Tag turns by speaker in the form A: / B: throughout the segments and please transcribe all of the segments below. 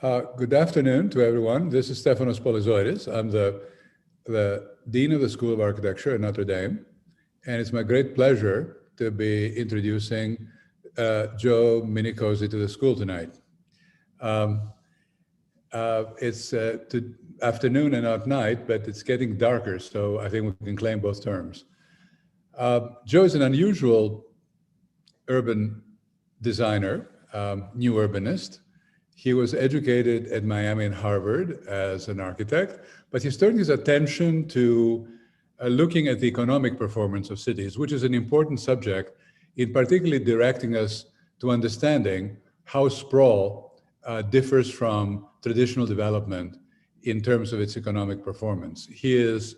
A: Good afternoon to everyone. This is Stefanos Polizoidis. I'm the Dean of the School of Architecture at Notre Dame, and it's my great pleasure to be introducing Joe Minicozzi to the school tonight. It's afternoon and not night, but it's getting darker, so I think we can claim both terms. Joe is an unusual urban designer, new urbanist. He was educated at Miami and Harvard as an architect, but he's turned his attention to looking at the economic performance of cities, which is an important subject, in particularly directing us to understanding how sprawl differs from traditional development in terms of its economic performance. He is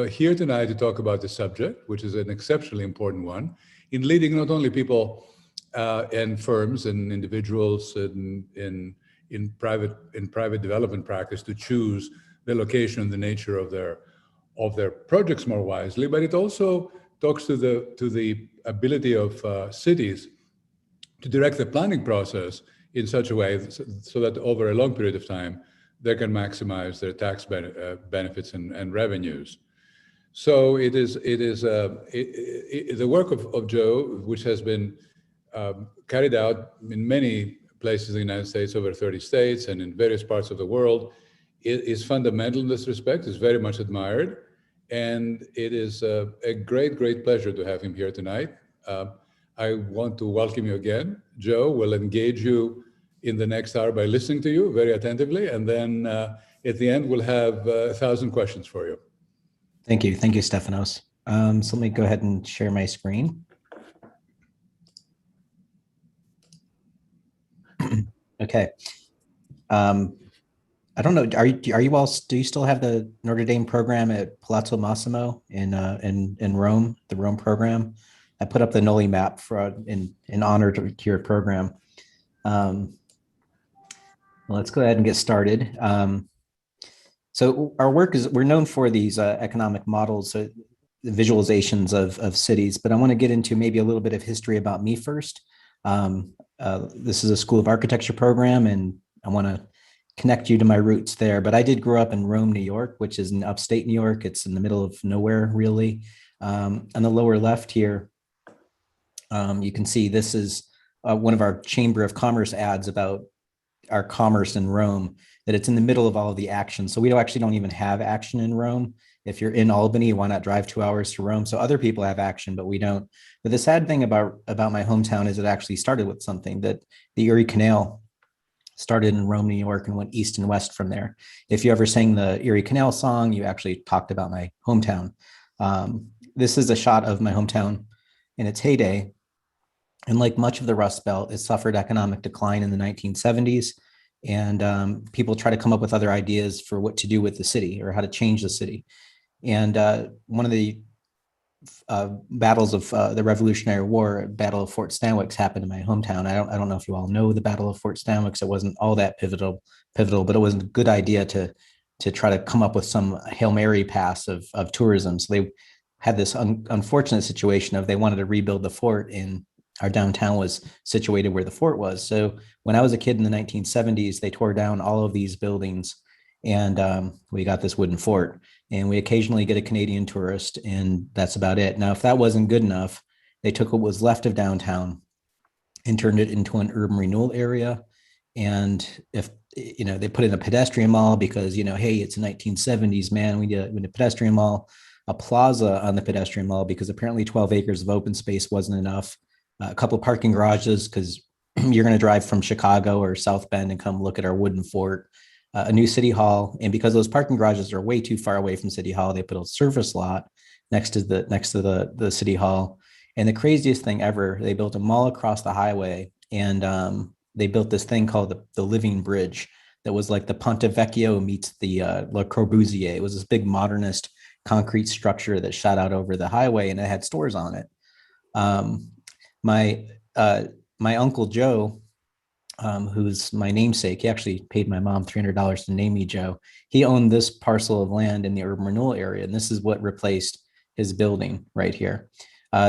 A: here tonight to talk about the subject, which is an exceptionally important one, in leading not only people and firms and individuals in private development practice to choose the location and the nature of their projects more wisely, but it also talks to the ability of cities to direct the planning process in such a way so that over a long period of time they can maximize their tax benefits and revenues. So it is the work of Joe, which has been carried out in many places in the United States, over 30 states, and in various parts of the world, is fundamental in this respect, is very much admired. And it is a great pleasure to have him here tonight. I want to welcome you again. Joe will engage you in the next hour by listening to you very attentively. And then at the end, we'll have 1,000 questions for you.
B: Thank you, Stefanos. So let me go ahead and share my screen. Okay. I don't know. Are you all? Do you still have the Notre Dame program at Palazzo Massimo in Rome? The Rome program. I put up the Noli map for in honor to your program. Well, let's go ahead and get started. So our work is, we're known for these economic models, visualizations of cities, but I want to get into maybe a little bit of history about me first. This is a School of Architecture program, and I want to connect you to my roots there. But I did grow up in Rome, New York, which is in upstate New York. It's in the middle of nowhere, really. On the lower left here, you can see this is one of our Chamber of Commerce ads about our commerce in Rome, that it's in the middle of all of the action. So we actually don't even have action in Rome. If you're in Albany, why not drive 2 hours to Rome? So other people have action, but we don't. But the sad thing about my hometown is it actually started with something, that the Erie Canal started in Rome, New York, and went east and west from there. If you ever sang the Erie Canal song, you actually talked about my hometown. This is a shot of my hometown in its heyday. And like much of the Rust Belt, it suffered economic decline in the 1970s. And people try to come up with other ideas for what to do with the city or how to change the city. And one of the battles of the Revolutionary War, Battle of Fort Stanwix, happened in my hometown. I don't know if you all know the Battle of Fort Stanwix. It wasn't all that pivotal, but it was a good idea to try to come up with some Hail Mary pass of tourism. So they had this unfortunate situation of they wanted to rebuild the fort, and our downtown was situated where the fort was. So when I was a kid in the 1970s, they tore down all of these buildings, and we got this wooden fort. And we occasionally get a Canadian tourist, and that's about it. Now, if that wasn't good enough, they took what was left of downtown and turned it into an urban renewal area. And if, they put in a pedestrian mall because, hey, it's the 1970s, man, we need a pedestrian mall, a plaza on the pedestrian mall, because apparently 12 acres of open space wasn't enough, a couple of parking garages, because you're going to drive from Chicago or South Bend and come look at our wooden fort, a new city hall. And because those parking garages are way too far away from city hall, they put a surface lot next to the city hall. And the craziest thing ever, they built a mall across the highway, and they built this thing called the Living Bridge that was like the Ponte Vecchio meets the Le Corbusier. It was this big modernist concrete structure that shot out over the highway, and it had stores on it. My uncle Joe, who's my namesake, he actually paid my mom $300 to name me Joe. He owned this parcel of land in the urban renewal area, and this is what replaced his building right here.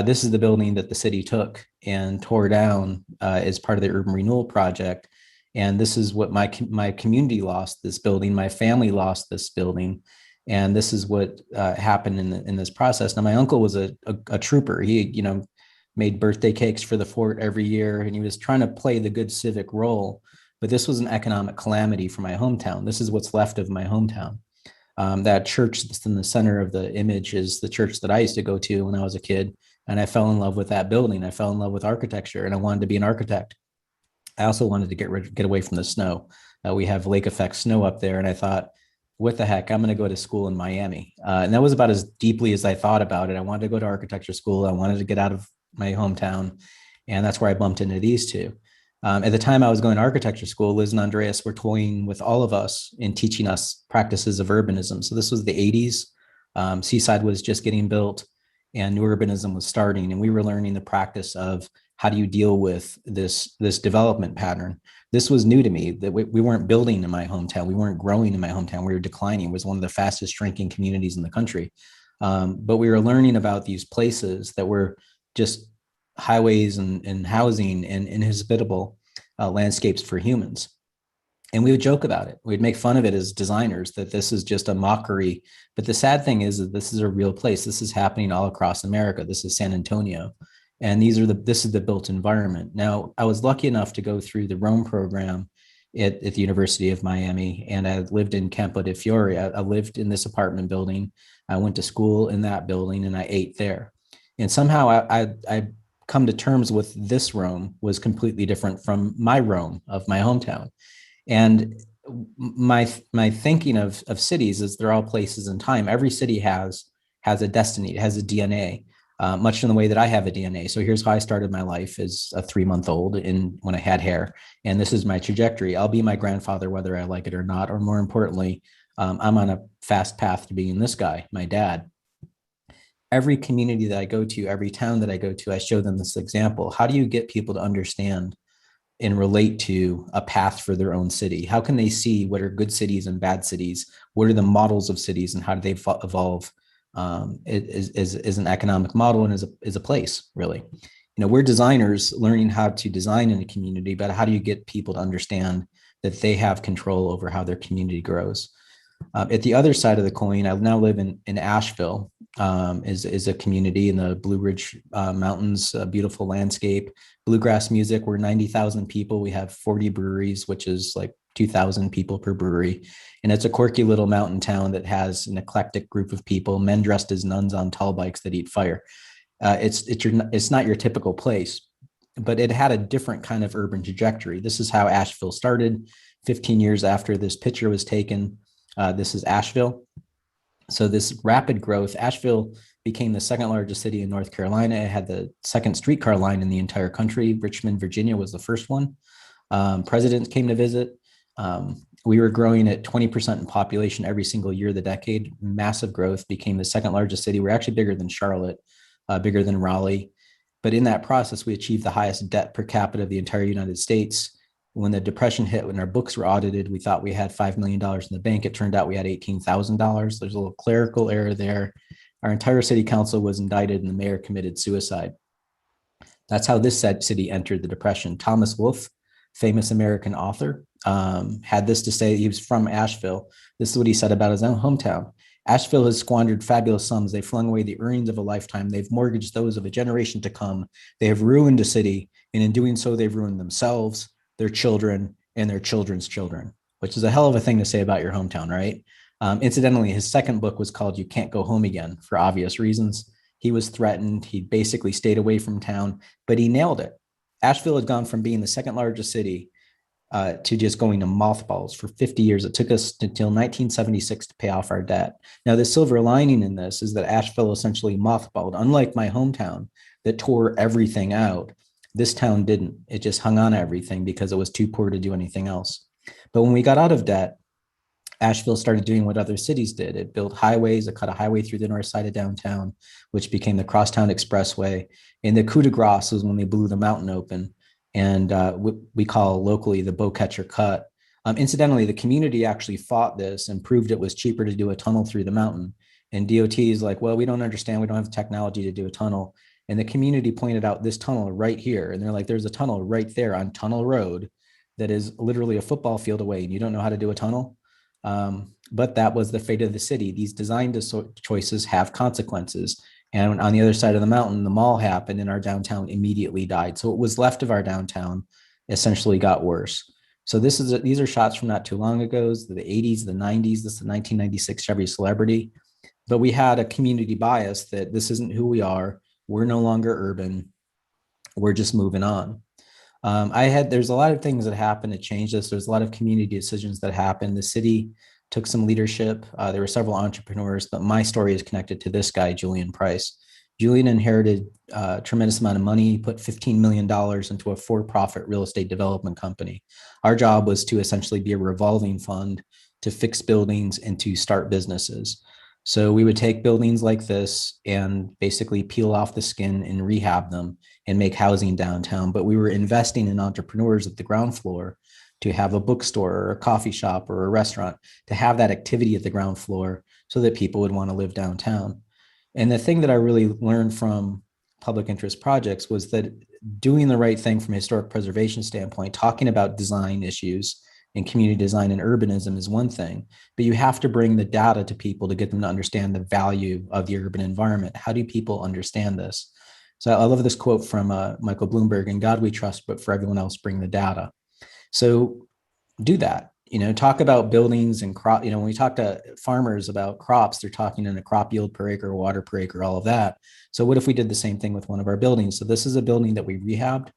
B: This is the building that the city took and tore down as part of the urban renewal project. And this is what my community lost this building, my family lost this building. And this is what happened in this process. Now, my uncle was a trooper. He, made birthday cakes for the fort every year, and he was trying to play the good civic role. But this was an economic calamity for my hometown. This is what's left of my hometown. That church that's in the center of the image is the church that I used to go to when I was a kid. And I fell in love with that building. I fell in love with architecture, and I wanted to be an architect. I also wanted to get away from the snow. We have lake effect snow up there. And I thought, what the heck, I'm going to go to school in Miami. And that was about as deeply as I thought about it. I wanted to go to architecture school. I wanted to get out of my hometown. And that's where I bumped into these two. At the time I was going to architecture school, Liz and Andreas were toying with all of us in teaching us practices of urbanism. So this was the 80s. Seaside was just getting built and new urbanism was starting. And we were learning the practice of how do you deal with this development pattern. This was new to me, that we weren't building in my hometown. We weren't growing in my hometown. We were declining. It was one of the fastest shrinking communities in the country. But we were learning about these places that were just highways and housing and inhospitable landscapes for humans. And we would joke about it. We'd make fun of it as designers, that this is just a mockery. But the sad thing is that this is a real place. This is happening all across America. This is San Antonio. And this is the built environment. Now, I was lucky enough to go through the Rome program at the University of Miami, and I lived in Campo de Fiore. I lived in this apartment building. I went to school in that building, and I ate there. And somehow I come to terms with this Rome was completely different from my Rome of my hometown. And my thinking of cities is they're all places in time. Every city has a destiny, it has a DNA. Much in the way that I have a DNA. So here's how I started my life as a 3-month-old when I had hair. And this is my trajectory. I'll be my grandfather, whether I like it or not. Or more importantly, I'm on a fast path to being this guy, my dad. Every community that I go to, every town that I go to, I show them this example. How do you get people to understand and relate to a path for their own city? How can they see what are good cities and bad cities? What are the models of cities and how do they evolve? Is an economic model and is a place, really. We're designers learning how to design in a community, but how do you get people to understand that they have control over how their community grows? At the other side of the coin, I now live in Asheville, is a community in the Blue Ridge Mountains, a beautiful landscape, bluegrass music. We're 90,000 people. We have 40 breweries, which is like 2,000 people per brewery. And it's a quirky little mountain town that has an eclectic group of people, men dressed as nuns on tall bikes that eat fire. It's not your typical place, but it had a different kind of urban trajectory. This is how Asheville started 15 years after this picture was taken. This is Asheville. So this rapid growth, Asheville became the second largest city in North Carolina. It had the second streetcar line in the entire country. Richmond, Virginia was the first one. Presidents came to visit. We were growing at 20% in population every single year of the decade. Massive growth, became the second largest city. We're actually bigger than Charlotte, bigger than Raleigh. But in that process, we achieved the highest debt per capita of the entire United States. When the Depression hit, when our books were audited, we thought we had $5 million in the bank. It turned out we had $18,000. There's a little clerical error there. Our entire city council was indicted and the mayor committed suicide. That's how this city entered the Depression. Thomas Wolfe, famous American author, had this to say. He was from Asheville. This is what he said about his own hometown. Asheville has squandered fabulous sums. They flung away the earnings of a lifetime. They've mortgaged those of a generation to come. They have ruined a city. And in doing so, they've ruined themselves, their children, and their children's children, which is a hell of a thing to say about your hometown, right? Incidentally, his second book was called You Can't Go Home Again for obvious reasons. He was threatened. He basically stayed away from town, but he nailed it. Asheville had gone from being the second largest city to just going to mothballs for 50 years. It took us until 1976 to pay off our debt. Now, the silver lining in this is that Asheville essentially mothballed. Unlike my hometown that tore everything out, this town didn't. It just hung on to everything because it was too poor to do anything else. But when we got out of debt, Asheville started doing what other cities did. It built highways. It cut a highway through the north side of downtown, which became the Crosstown Expressway. And the coup de grace was when they blew the mountain open, and we call locally the Bowcatcher Cut. Incidentally, the community actually fought this and proved it was cheaper to do a tunnel through the mountain. And DOT is like, well, we don't understand. We don't have the technology to do a tunnel. And the community pointed out this tunnel right here. And they're like, there's a tunnel right there on Tunnel Road that is literally a football field away and you don't know how to do a tunnel. But that was the fate of the city. These design choices have consequences. And on the other side of the mountain, the mall happened and our downtown immediately died. So what was left of our downtown essentially got worse. So these are shots from not too long ago, the 80s, the 90s. This is the 1996 Chevy Celebrity. But we had a community bias that this isn't who we are. We're no longer urban. We're just moving on. There's a lot of things that happened to change this. There's a lot of community decisions that happened. The city took some leadership. There were several entrepreneurs, but my story is connected to this guy, Julian Price. Julian inherited a tremendous amount of money. He put $15 million into a for-profit real estate development company. Our job was to essentially be a revolving fund to fix buildings and to start businesses. So we would take buildings like this and basically peel off the skin and rehab them and make housing downtown. But we were investing in entrepreneurs at the ground floor to have a bookstore or a coffee shop or a restaurant, to have that activity at the ground floor so that people would want to live downtown. And the thing that I really learned from public interest projects was that doing the right thing from a historic preservation standpoint, talking about design issues and community design and urbanism is one thing, but you have to bring the data to people to get them to understand the value of the urban environment. How do people understand this? So I love this quote from Michael Bloomberg: "In God we trust, but for everyone else, bring the data." So do that. Talk about buildings and crop. When we talk to farmers about crops, they're talking in a crop yield per acre, water per acre, all of that. So what if we did the same thing with one of our buildings? So this is a building that we rehabbed: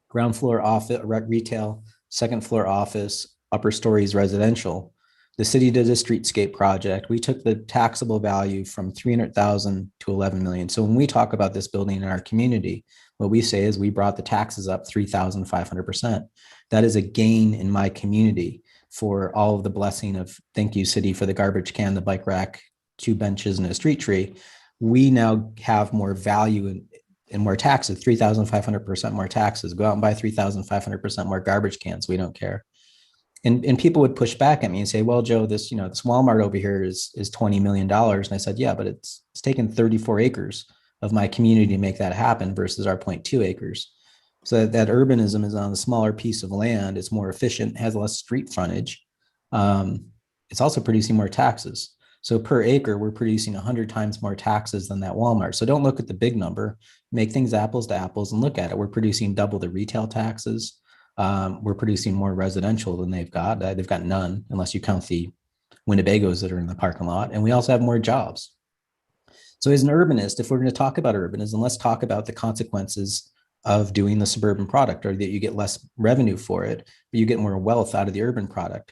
B: ground floor office, retail, second floor office, upper stories residential. The city did a streetscape project. We took the taxable value from 300,000 to 11 million. So when we talk about this building in our community, what we say is we brought the taxes up 3,500%. That is a gain in my community for all of the blessing of thank you, city, for the garbage can, the bike rack, 2 benches, and a street tree. We now have more value and more taxes, 3,500% more taxes. Go out and buy 3,500% more garbage cans. We don't care. And people would push back at me and say, well, Joe, this Walmart over here is $20 million. And I said, yeah, but it's taken 34 acres of my community to make that happen versus our 0.2 acres. So that urbanism is on a smaller piece of land. It's more efficient, has less street frontage. It's also producing more taxes. So per acre, we're producing 100 times more taxes than that Walmart. So don't look at the big number, make things apples to apples and look at it. We're producing double the retail taxes. We're producing more residential than they've got. They've got none, unless you count the Winnebagos that are in the parking lot. And we also have more jobs. So as an urbanist, if we're going to talk about urbanism, let's talk about the consequences of doing the suburban product, or that you get less revenue for it, but you get more wealth out of the urban product.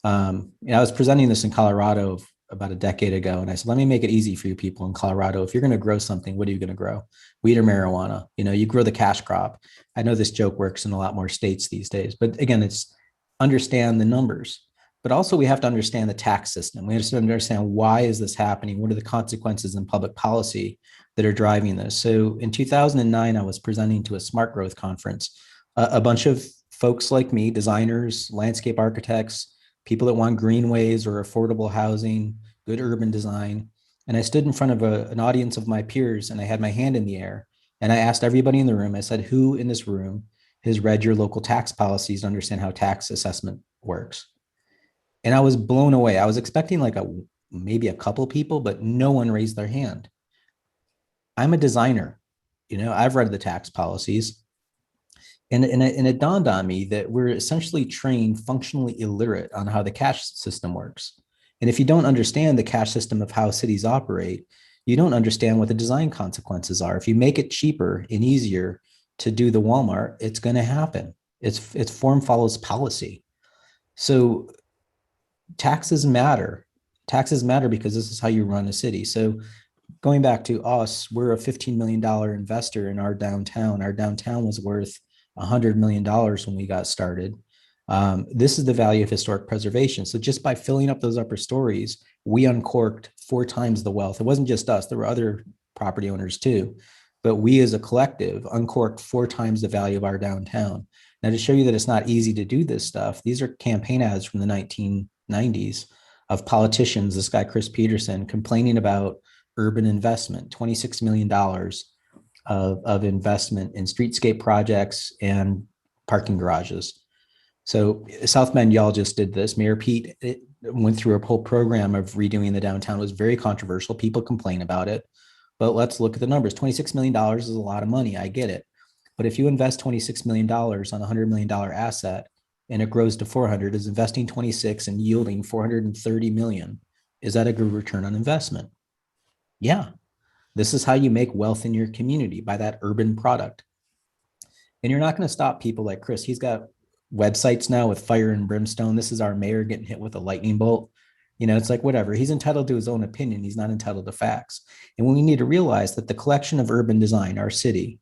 B: I was presenting this in Colorado about a decade ago, and I said, let me make it easy for you people in Colorado. If you're going to grow something, what are you going to grow? Weed or marijuana? You grow the cash crop. I know this joke works in a lot more states these days, but again, it's understand the numbers. But also we have to understand the tax system. We have to understand, why is this happening? What are the consequences in public policy that are driving this? So in 2009, I was presenting to a smart growth conference. A bunch of folks like me, designers, landscape architects, people that want greenways or affordable housing, good urban design. And I stood in front of an audience of my peers, and I had my hand in the air. And I asked everybody in the room, I said, who in this room has read your local tax policies to understand how tax assessment works? And I was blown away. I was expecting maybe a couple people, but no one raised their hand. I'm a designer. I've read the tax policies. And it dawned on me that we're essentially trained functionally illiterate on how the cash system works. And if you don't understand the cash system of how cities operate, you don't understand what the design consequences are. If you make it cheaper and easier to do the Walmart, it's going to happen. It's form follows policy. So taxes matter. Taxes matter because this is how you run a city. So going back to us, we're a $15 million investor in our downtown. Our downtown was worth $100 million when we got started. This is the value of historic preservation. So just by filling up those upper stories, we uncorked 4 times the wealth. It wasn't just us, there were other property owners too. But we as a collective uncorked 4 times the value of our downtown. Now, to show you that it's not easy to do this stuff, these are campaign ads from the 1990s of politicians, this guy, Chris Peterson, complaining about urban investment, $26 million of investment in streetscape projects and parking garages. So South Bend, y'all just did this. Mayor Pete went through a whole program of redoing the downtown. It was very controversial. People complain about it. But let's look at the numbers. $26 million is a lot of money. I get it. But if you invest $26 million on a $100 million asset and it grows to 400, is investing 26 and yielding 430 million. Is that a good return on investment? Yeah. This is how you make wealth in your community, by that urban product. And you're not going to stop people like Chris. He's got websites now with fire and brimstone. This is our mayor getting hit with a lightning bolt. You know, it's like, whatever. He's entitled to his own opinion. He's not entitled to facts. And we need to realize that the collection of urban design, our city,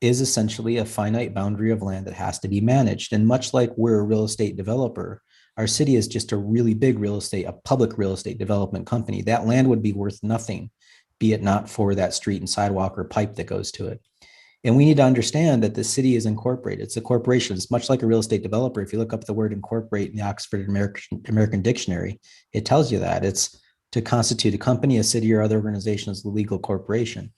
B: is essentially a finite boundary of land that has to be managed. And much like we're a real estate developer, our city is just a really big real estate, a public real estate development company. That land would be worth nothing, be it not for that street and sidewalk or pipe that goes to it. And we need to understand that the city is incorporated. It's a corporation. It's much like a real estate developer. If you look up the word incorporate in the Oxford American Dictionary, it tells you that it's to constitute a company, a city, or other organization as a legal corporation.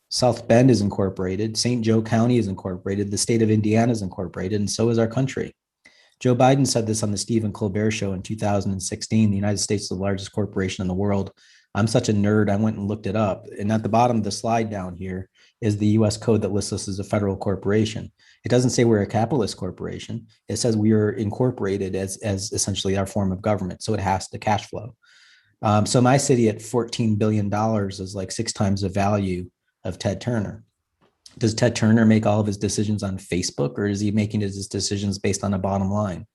B: South Bend is incorporated. St. Joe County is incorporated. The state of Indiana is incorporated, and so is our country. Joe Biden said this on the Stephen Colbert Show in 2016. The United States is the largest corporation in the world. I'm such a nerd, I went and looked it up. And at the bottom of the slide down here is the US code that lists us as a federal corporation. It doesn't say we're a capitalist corporation. It says we are incorporated as essentially our form of government. So it has to cash flow. So my city at $14 billion is like 6 times the value of Ted Turner. Does Ted Turner make all of his decisions on Facebook, or is he making his decisions based on a bottom line?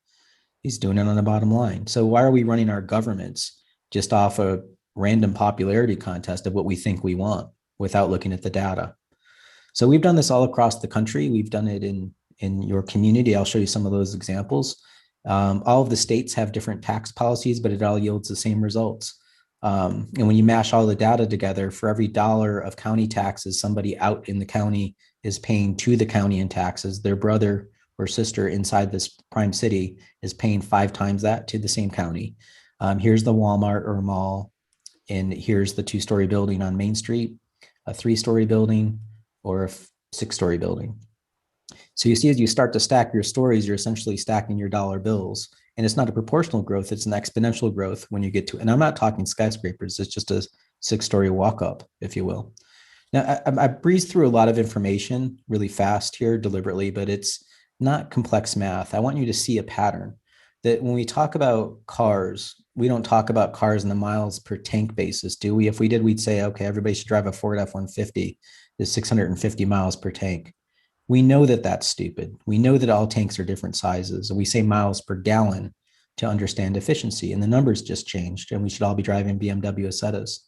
B: He's doing it on a bottom line. So why are we running our governments just off a random popularity contest of what we think we want without looking at the data? So we've done this all across the country. We've done it in your community. I'll show you some of those examples. All of the states have different tax policies, but it all yields the same results. And when you mash all the data together, for every dollar of county taxes somebody out in the county is paying to the county in taxes, their brother or sister inside this prime city is paying 5 times that to the same county. Here's the Walmart or mall, and here's the 2-story building on Main Street, a 3-story building, or a 6-story building. So you see, as you start to stack your stories, you're essentially stacking your dollar bills. And it's not a proportional growth, it's an exponential growth when you get to, and I'm not talking skyscrapers, it's just a 6-story walk up, if you will. Now, I breezed through a lot of information really fast here deliberately, but it's not complex math. I want you to see a pattern that when we talk about cars, we don't talk about cars in the miles per tank basis, do we? If we did, we'd say, okay, everybody should drive a Ford F-150, is 650 miles per tank. We know that that's stupid. We know that all tanks are different sizes, and we say miles per gallon to understand efficiency, and the numbers just changed, and we should all be driving BMW Assettos.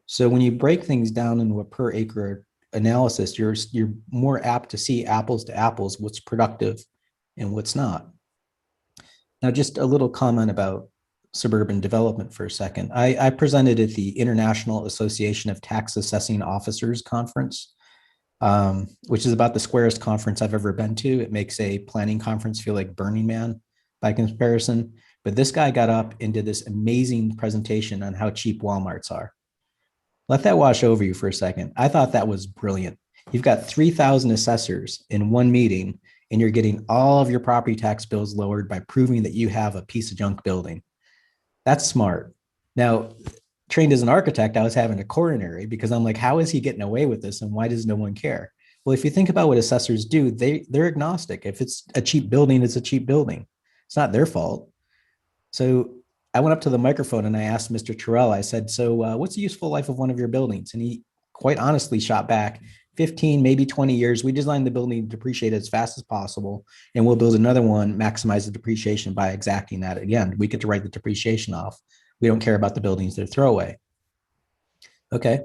B: So when you break things down into a per acre analysis, you're more apt to see apples to apples, what's productive and what's not. Now, just a little comment about suburban development for a second. I presented at the International Association of Tax Assessing Officers Conference, which is about the squarest conference I've ever been to. It makes a planning conference feel like Burning Man by comparison. But this guy got up and did this amazing presentation on how cheap Walmarts are. Let that wash over you for a second. I thought that was brilliant. You've got 3,000 assessors in one meeting, and you're getting all of your property tax bills lowered by proving that you have a piece of junk building. That's smart. Now, trained as an architect, I was having a coronary because I'm like, how is he getting away with this, and why does no one care? Well, if you think about what assessors do, they're agnostic. If it's a cheap building, it's a cheap building. It's not their fault. So I went up to the microphone and I asked Mr. Terrell, I said, so what's the useful life of one of your buildings? And he quite honestly shot back 15, maybe 20 years. We designed the building to depreciate as fast as possible, and we'll build another one, maximize the depreciation by exacting that. Again, we get to write the depreciation off. We don't care about the buildings that are throwaway. Okay,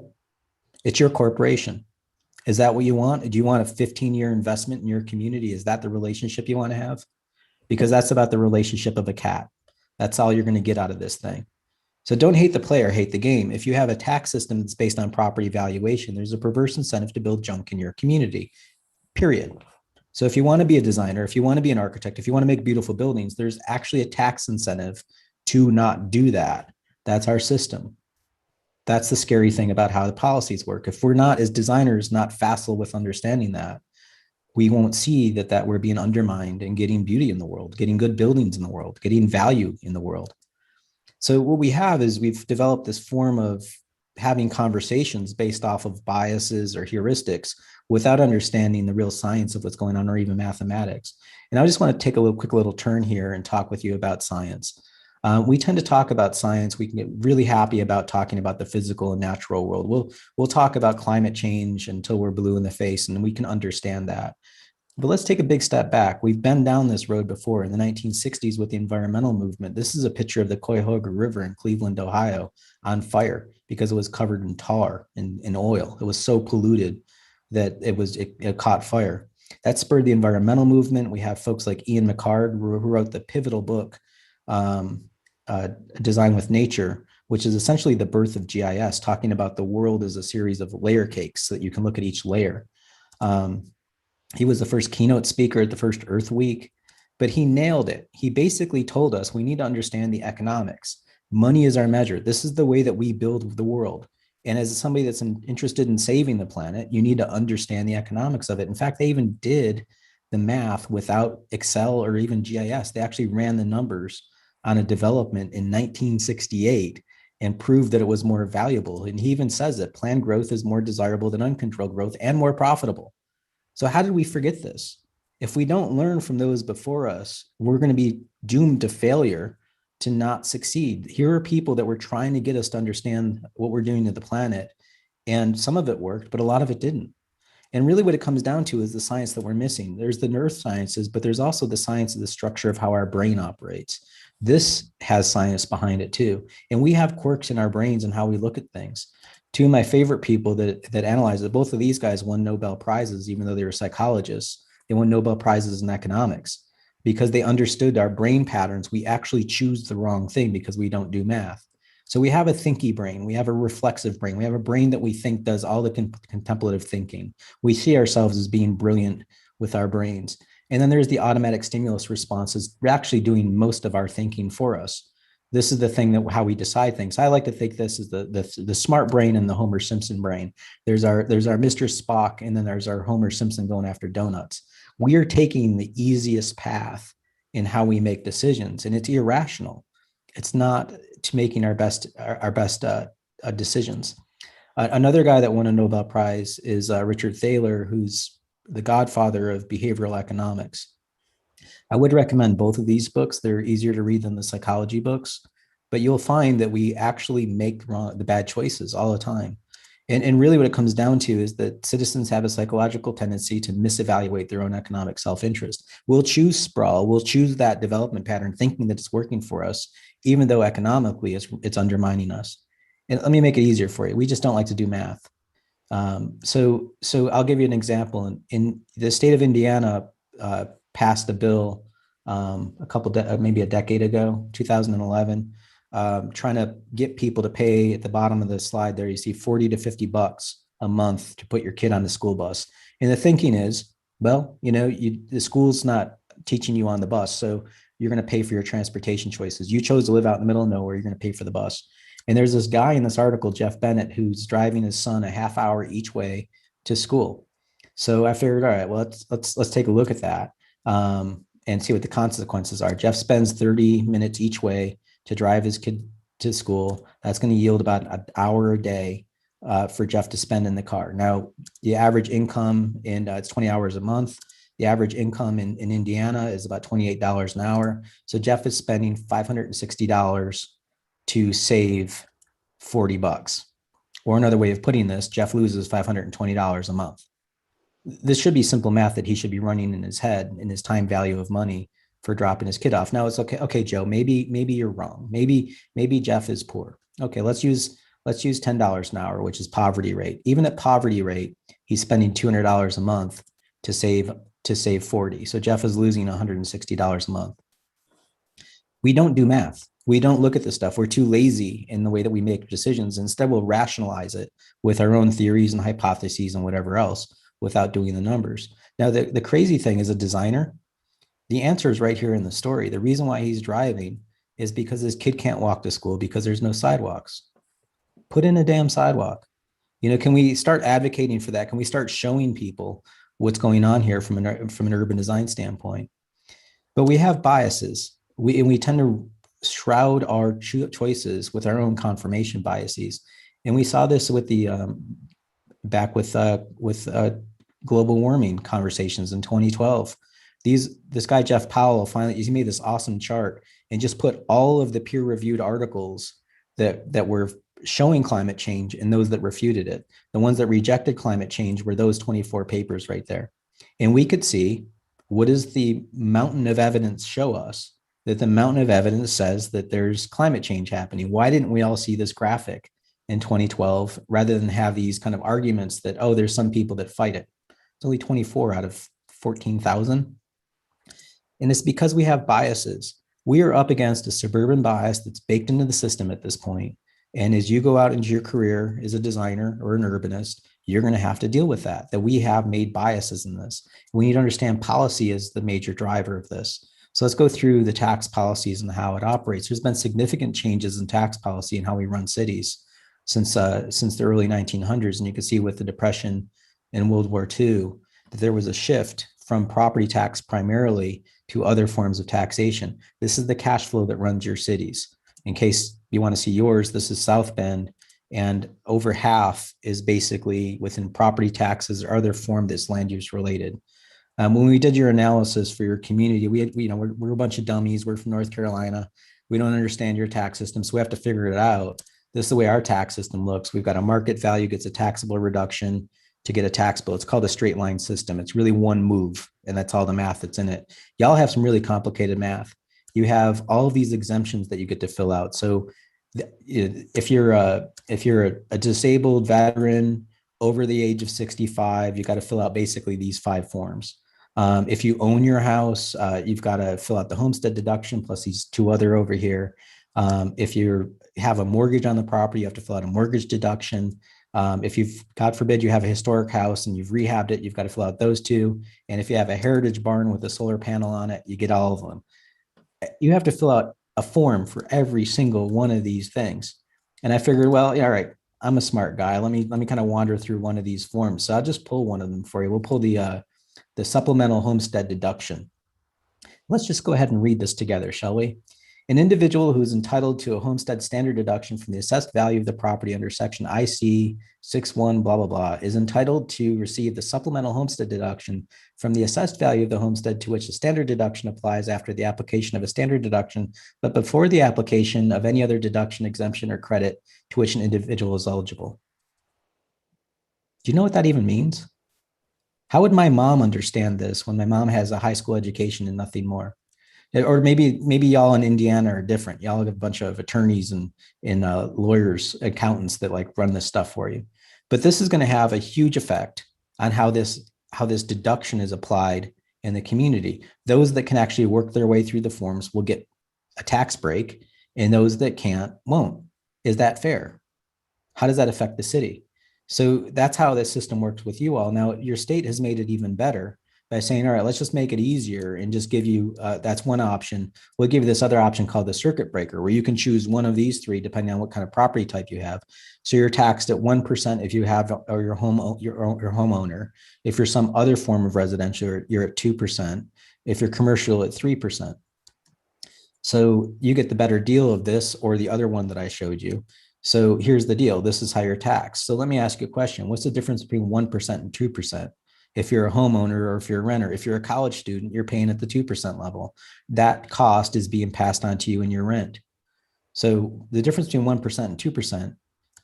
B: it's your corporation. Is that what you want? Do you want a 15-year investment in your community? Is that the relationship you want to have? Because that's about the relationship of a cat. That's all you're going to get out of this thing. So don't hate the player, hate the game. If you have a tax system that's based on property valuation, there's a perverse incentive to build junk in your community, period. So if you want to be a designer, if you want to be an architect, if you want to make beautiful buildings, there's actually a tax incentive to not do that. That's our system. That's the scary thing about how the policies work. If we're not, as designers, not facile with understanding that, we won't see that we're being undermined and getting beauty in the world, getting good buildings in the world, getting value in the world. So what we have is we've developed this form of having conversations based off of biases or heuristics without understanding the real science of what's going on, or even mathematics. And I just want to take a quick little turn here and talk with you about science. We tend to talk about science. We can get really happy about talking about the physical and natural world. We'll talk about climate change until we're blue in the face, and we can understand that. But let's take a big step back. We've been down this road before in the 1960s with the environmental movement. This is a picture of the Cuyahoga River in Cleveland, Ohio, on fire because it was covered in tar and oil. It was so polluted that it caught fire. That spurred the environmental movement. We have folks like Ian McCard, who wrote the pivotal book, Design with Nature, which is essentially the birth of GIS, talking about the world as a series of layer cakes so that you can look at each layer. He was the first keynote speaker at the first Earth Week, but he nailed it. He basically told us we need to understand the economics. Money is our measure. This is the way that we build the world. And as somebody that's interested in saving the planet, you need to understand the economics of it. In fact, they even did the math without Excel or even GIS. They actually ran the numbers on a development in 1968 and proved that it was more valuable. And he even says that planned growth is more desirable than uncontrolled growth and more profitable. So how did we forget this? If we don't learn from those before us, we're going to be doomed to failure, to not succeed. Here are people that were trying to get us to understand what we're doing to the planet. And some of it worked, but a lot of it didn't. And really what it comes down to is the science that we're missing. There's the earth sciences, but there's also the science of the structure of how our brain operates. This has science behind it too. And we have quirks in our brains and how we look at things. Two of my favorite people that analyze it, both of these guys won Nobel Prizes, even though they were psychologists. They won Nobel Prizes in economics because they understood our brain patterns. We actually choose the wrong thing because we don't do math. So we have a thinky brain. We have a reflexive brain. We have a brain that we think does all the contemplative thinking. We see ourselves as being brilliant with our brains. And then there's the automatic stimulus responses. We're actually doing most of our thinking for us. This is the thing that how we decide things. I like to think this is the smart brain and the Homer Simpson brain. There's our Mr. Spock, and then there's our Homer Simpson going after donuts. We are taking the easiest path in how we make decisions, and it's irrational. It's not to making our best decisions. Another guy that won a Nobel Prize is Richard Thaler, who's the godfather of behavioral economics. I would recommend both of these books. They're easier to read than the psychology books, but you'll find that we actually make the bad choices all the time. And really what it comes down to is that citizens have a psychological tendency to misevaluate their own economic self-interest. We'll choose sprawl, we'll choose that development pattern thinking that it's working for us, even though economically it's undermining us. And let me make it easier for you. We just don't like to do math. So I'll give you an example. In the state of Indiana, passed a bill maybe a decade ago, 2011, trying to get people to pay. At the bottom of the slide there, you see 40 to 50 bucks a month to put your kid on the school bus. And the thinking is, well, the school's not teaching you on the bus, so you're going to pay for your transportation choices. You chose to live out in the middle of nowhere, you're going to pay for the bus. And there's this guy in this article, Jeff Bennett, who's driving his son a half hour each way to school. So I figured, all right, well, let's take a look at that. And see what the consequences are. Jeff spends 30 minutes each way to drive his kid to school. That's going to yield about an hour a day for Jeff to spend in the car. Now, the average income, and it's 20 hours a month. The average income in Indiana is about $28 an hour. So Jeff is spending $560 to save 40 bucks. Or another way of putting this, Jeff loses $520 a month. This should be simple math that he should be running in his head in his time value of money for dropping his kid off. Now it's okay. Okay, Joe, maybe you're wrong. Maybe Jeff is poor. Okay, let's use $10 an hour, which is poverty rate. Even at poverty rate, he's spending $200 a month to save 40. So Jeff is losing $160 a month. We don't do math. We don't look at this stuff. We're too lazy in the way that we make decisions. Instead, we'll rationalize it with our own theories and hypotheses and whatever else, without doing the numbers. Now, the crazy thing is, a designer, the answer is right here in the story. The reason why he's driving is because his kid can't walk to school because there's no sidewalks. Put in a damn sidewalk. Can we start advocating for that? Can we start showing people what's going on here from an urban design standpoint. But we have biases. We tend to shroud our choices with our own confirmation biases. And we saw this with the back with global warming conversations in 2012. This guy Jeff Powell finally he made this awesome chart and just put all of the peer-reviewed articles that were showing climate change and those that refuted it. The ones that rejected climate change were those 24 papers right there. And we could see, what does the mountain of evidence show us? That the mountain of evidence says that there's climate change happening. Why didn't we all see this graphic in 2012 rather than have these kind of arguments that, oh, there's some people that fight it? It's only 24 out of 14,000. And it's because we have biases. We are up against a suburban bias that's baked into the system at this point. And as you go out into your career as a designer or an urbanist, you're going to have to deal with that we have made biases in this. We need to understand policy is the major driver of this. So let's go through the tax policies and how it operates. There's been significant changes in tax policy and how we run cities since the early 1900s. And you can see with the Depression and World War II, that there was a shift from property tax primarily to other forms of taxation. This is the cash flow that runs your cities. In case you want to see yours, this is South Bend, and over half is basically within property taxes or other form that's land use related. When we did your analysis for your community, we're a bunch of dummies. We're from North Carolina. We don't understand your tax system, so we have to figure it out. This is the way our tax system looks. We've got a market value gets a taxable reduction to get a tax bill. It's called a straight line system. It's really one move, and that's all the math that's in it. Y'all have some really complicated math. You have all of these exemptions that you get to fill out. So if you're a disabled veteran over the age of 65, you got to fill out basically these 5 forms. If you own your house, you've got to fill out the homestead deduction plus these 2 other over here. If you have a mortgage on the property, you have to fill out a mortgage deduction. If you've, God forbid, you have a historic house and you've rehabbed it, you've got to fill out those 2. And if you have a heritage barn with a solar panel on it, you get all of them. You have to fill out a form for every single one of these things. And I figured, well, yeah, all right, I'm a smart guy. Let me kind of wander through one of these forms. So I'll just pull one of them for you. We'll pull the supplemental homestead deduction. Let's just go ahead and read this together, shall we? An individual who is entitled to a homestead standard deduction from the assessed value of the property under section IC 61 blah, blah, blah, is entitled to receive the supplemental homestead deduction from the assessed value of the homestead to which the standard deduction applies after the application of a standard deduction, but before the application of any other deduction, exemption, or credit to which an individual is eligible. Do you know what that even means? How would my mom understand this when my mom has a high school education and nothing more? Or maybe y'all in Indiana are different. Y'all have a bunch of attorneys and lawyers, accountants that like run this stuff for you. But this is going to have a huge effect on how this deduction is applied in the community. Those that can actually work their way through the forms will get a tax break, and those that can't won't. Is that fair? How does that affect the city? So that's how this system works with you all. Now, your state has made it even better by saying, all right, let's just make it easier and just give you, that's one option. We'll give you this other option called the circuit breaker, where you can choose one of these 3 depending on what kind of property type you have. So you're taxed at 1% if you have, or your homeowner. If you're some other form of residential, you're at 2%. If you're commercial, at 3%. So you get the better deal of this or the other one that I showed you. So here's the deal. This is how you're taxed. So let me ask you a question. What's the difference between 1% and 2%? If you're a homeowner or if you're a renter, if you're a college student, you're paying at the 2% level. That cost is being passed on to you in your rent. So the difference between 1% and 2%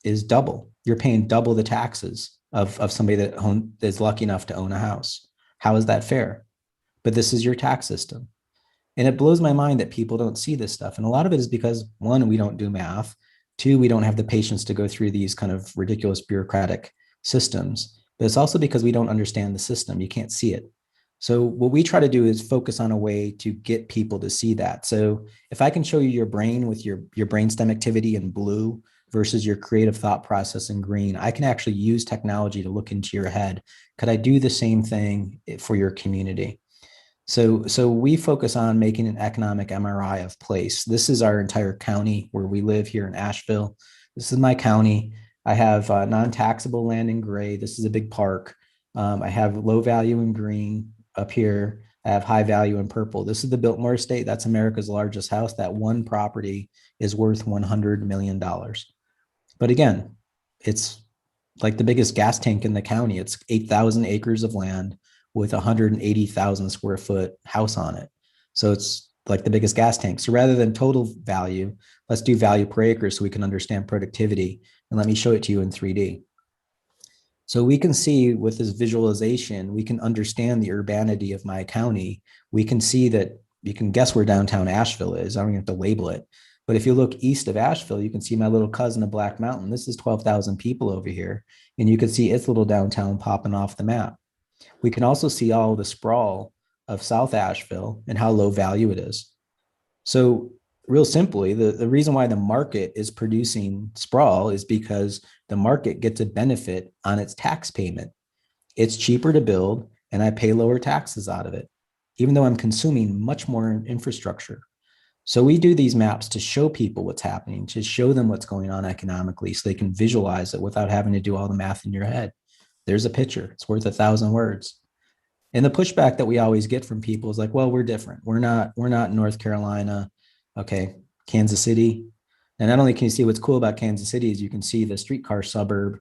B: is double. You're paying double the taxes of somebody that is lucky enough to own a house. How is that fair? But this is your tax system. And it blows my mind that people don't see this stuff. And a lot of it is because, 1, we don't do math. 2, we don't have the patience to go through these kind of ridiculous bureaucratic systems. But it's also because we don't understand the system. You can't see it. So what we try to do is focus on a way to get people to see that. So if I can show you your brain with your brainstem activity in blue versus your creative thought process in green, I can actually use technology to look into your head. Could I do the same thing for your community? So we focus on making an economic MRI of place. This is our entire county where we live here in Asheville. This is my county. I have non-taxable land in gray. This is a big park. I have low value in green up here. I have high value in purple. This is the Biltmore estate. That's America's largest house. That one property is worth $100 million. But again, it's like the biggest gas tank in the county. It's 8,000 acres of land with 180,000 square foot house on it. So it's like the biggest gas tank. So rather than total value, let's do value per acre so we can understand productivity. And let me show it to you in 3D. So we can see with this visualization, we can understand the urbanity of my county. We can see that you can guess where downtown Asheville is. I don't even have to label it. But if you look east of Asheville, you can see my little cousin of Black Mountain. This is 12,000 people over here. And you can see its little downtown popping off the map. We can also see all the sprawl of South Asheville and how low value it is. So real simply, the reason why the market is producing sprawl is because the market gets a benefit on its tax payment. It's cheaper to build and I pay lower taxes out of it, even though I'm consuming much more infrastructure. So we do these maps to show people what's happening, to show them what's going on economically so they can visualize it without having to do all the math in your head. There's a picture, it's worth 1,000 words. And the pushback that we always get from people is like, well, we're different. We're not North Carolina, okay, Kansas City. And not only can you see what's cool about Kansas City is you can see the streetcar suburb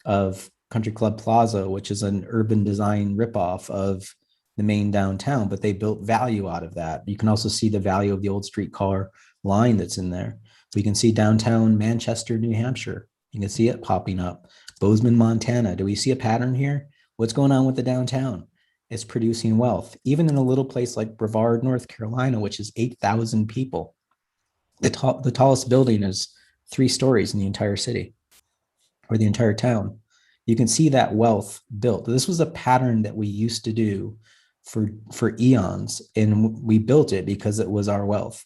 B: of Country Club Plaza, which is an urban design ripoff of the main downtown, but they built value out of that. You can also see the value of the old streetcar line that's in there. We can see downtown Manchester, New Hampshire. You can see it popping up. Bozeman, Montana. Do we see a pattern here? What's going on with the downtown? It's producing wealth. Even in a little place like Brevard, North Carolina, which is 8,000 people, the tallest building is 3 stories in the entire city or the entire town. You can see that wealth built. This was a pattern that we used to do for eons, and we built it because it was our wealth.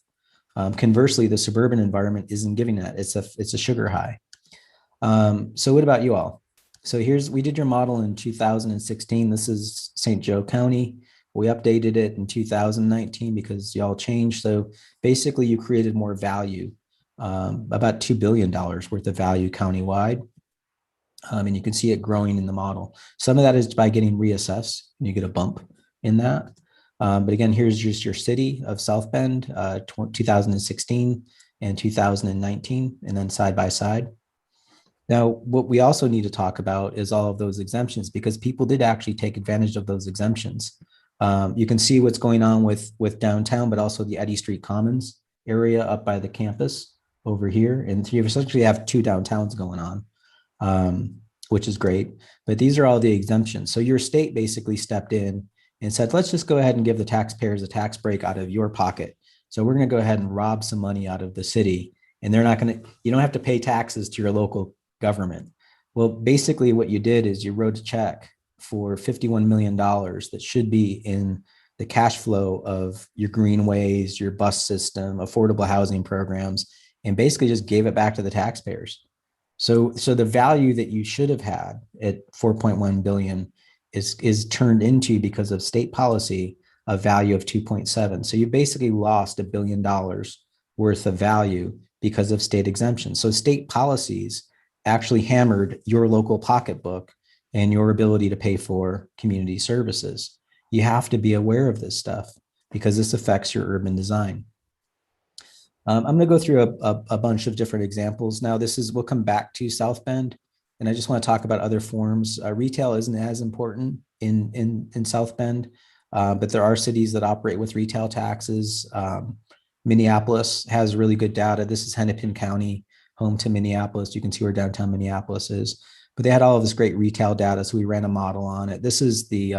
B: Conversely, the suburban environment isn't giving that. It's a sugar high. So what about you all? So we did your model in 2016. This is St. Joe County. We updated it in 2019 because y'all changed. So basically you created more value, about $2 billion worth of value countywide. And you can see it growing in the model. Some of that is by getting reassessed and you get a bump in that. But again, here's just your city of South Bend, 2016 and 2019, and then side by side. Now, what we also need to talk about is all of those exemptions because people did actually take advantage of those exemptions. You can see what's going on with downtown, but also the Eddy Street Commons area up by the campus over here. And you essentially have 2 downtowns going on, which is great. But these are all the exemptions. So your state basically stepped in and said, let's just go ahead and give the taxpayers a tax break out of your pocket. So we're going to go ahead and rob some money out of the city. And they're not going to, you don't have to pay taxes to your local government. Well, basically what you did is you wrote a check for $51 million that should be in the cash flow of your greenways, your bus system, affordable housing programs, and basically just gave it back to the taxpayers. So the value that you should have had at 4.1 billion is turned into, because of state policy, a value of 2.7. So you basically lost $1 billion worth of value because of state exemptions. So state policies actually hammered your local pocketbook and your ability to pay for community services. You have to be aware of this stuff because this affects your urban design. I'm going to go through a bunch of different examples. Now, we'll come back to South Bend, and I just want to talk about other forms. Retail isn't as important in South Bend, but there are cities that operate with retail taxes. Minneapolis has really good data. This is Hennepin County, home to Minneapolis. You can see where downtown Minneapolis is. But they had all of this great retail data, so we ran a model on it. This is the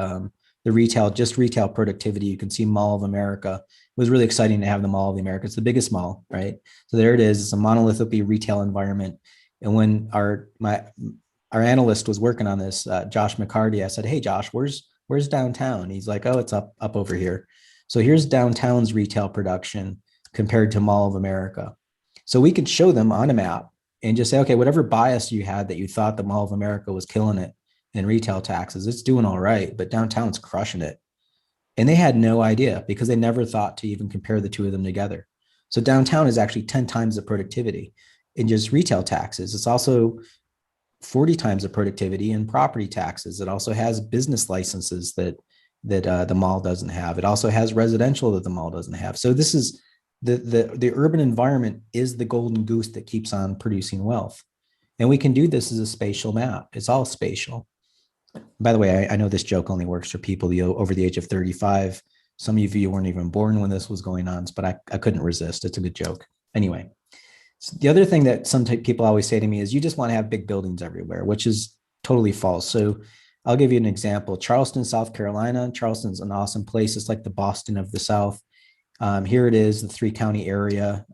B: retail productivity. You can see Mall of America. It was really exciting to have the Mall of America. It's the biggest mall, right? So there it is. It's a monolithic retail environment. And when our analyst was working on this, Josh McCarty, I said, "Hey, Josh, where's downtown?" He's like, "Oh, it's up over here." So here's downtown's retail production compared to Mall of America. So we could show them on a map and just say, okay, whatever bias you had that you thought the Mall of America was killing it in retail taxes, it's doing all right, but downtown's crushing it. And they had no idea because they never thought to even compare the two of them together. So downtown is actually 10 times the productivity in just retail taxes. It's also 40 times the productivity in property taxes. It also has business licenses that the mall doesn't have. It also has residential that the mall doesn't have. So this is the urban environment is the golden goose that keeps on producing wealth. And we can do this as a spatial map. It's all spatial. By the way, I know this joke only works for people over the age of 35. Some of you weren't even born when this was going on, but I couldn't resist. It's a good joke. Anyway, so the other thing that some people always say to me is you just want to have big buildings everywhere, which is totally false. So I'll give you an example. Charleston, South Carolina. Charleston's an awesome place. It's like the Boston of the South. Here it is, the 3-county area.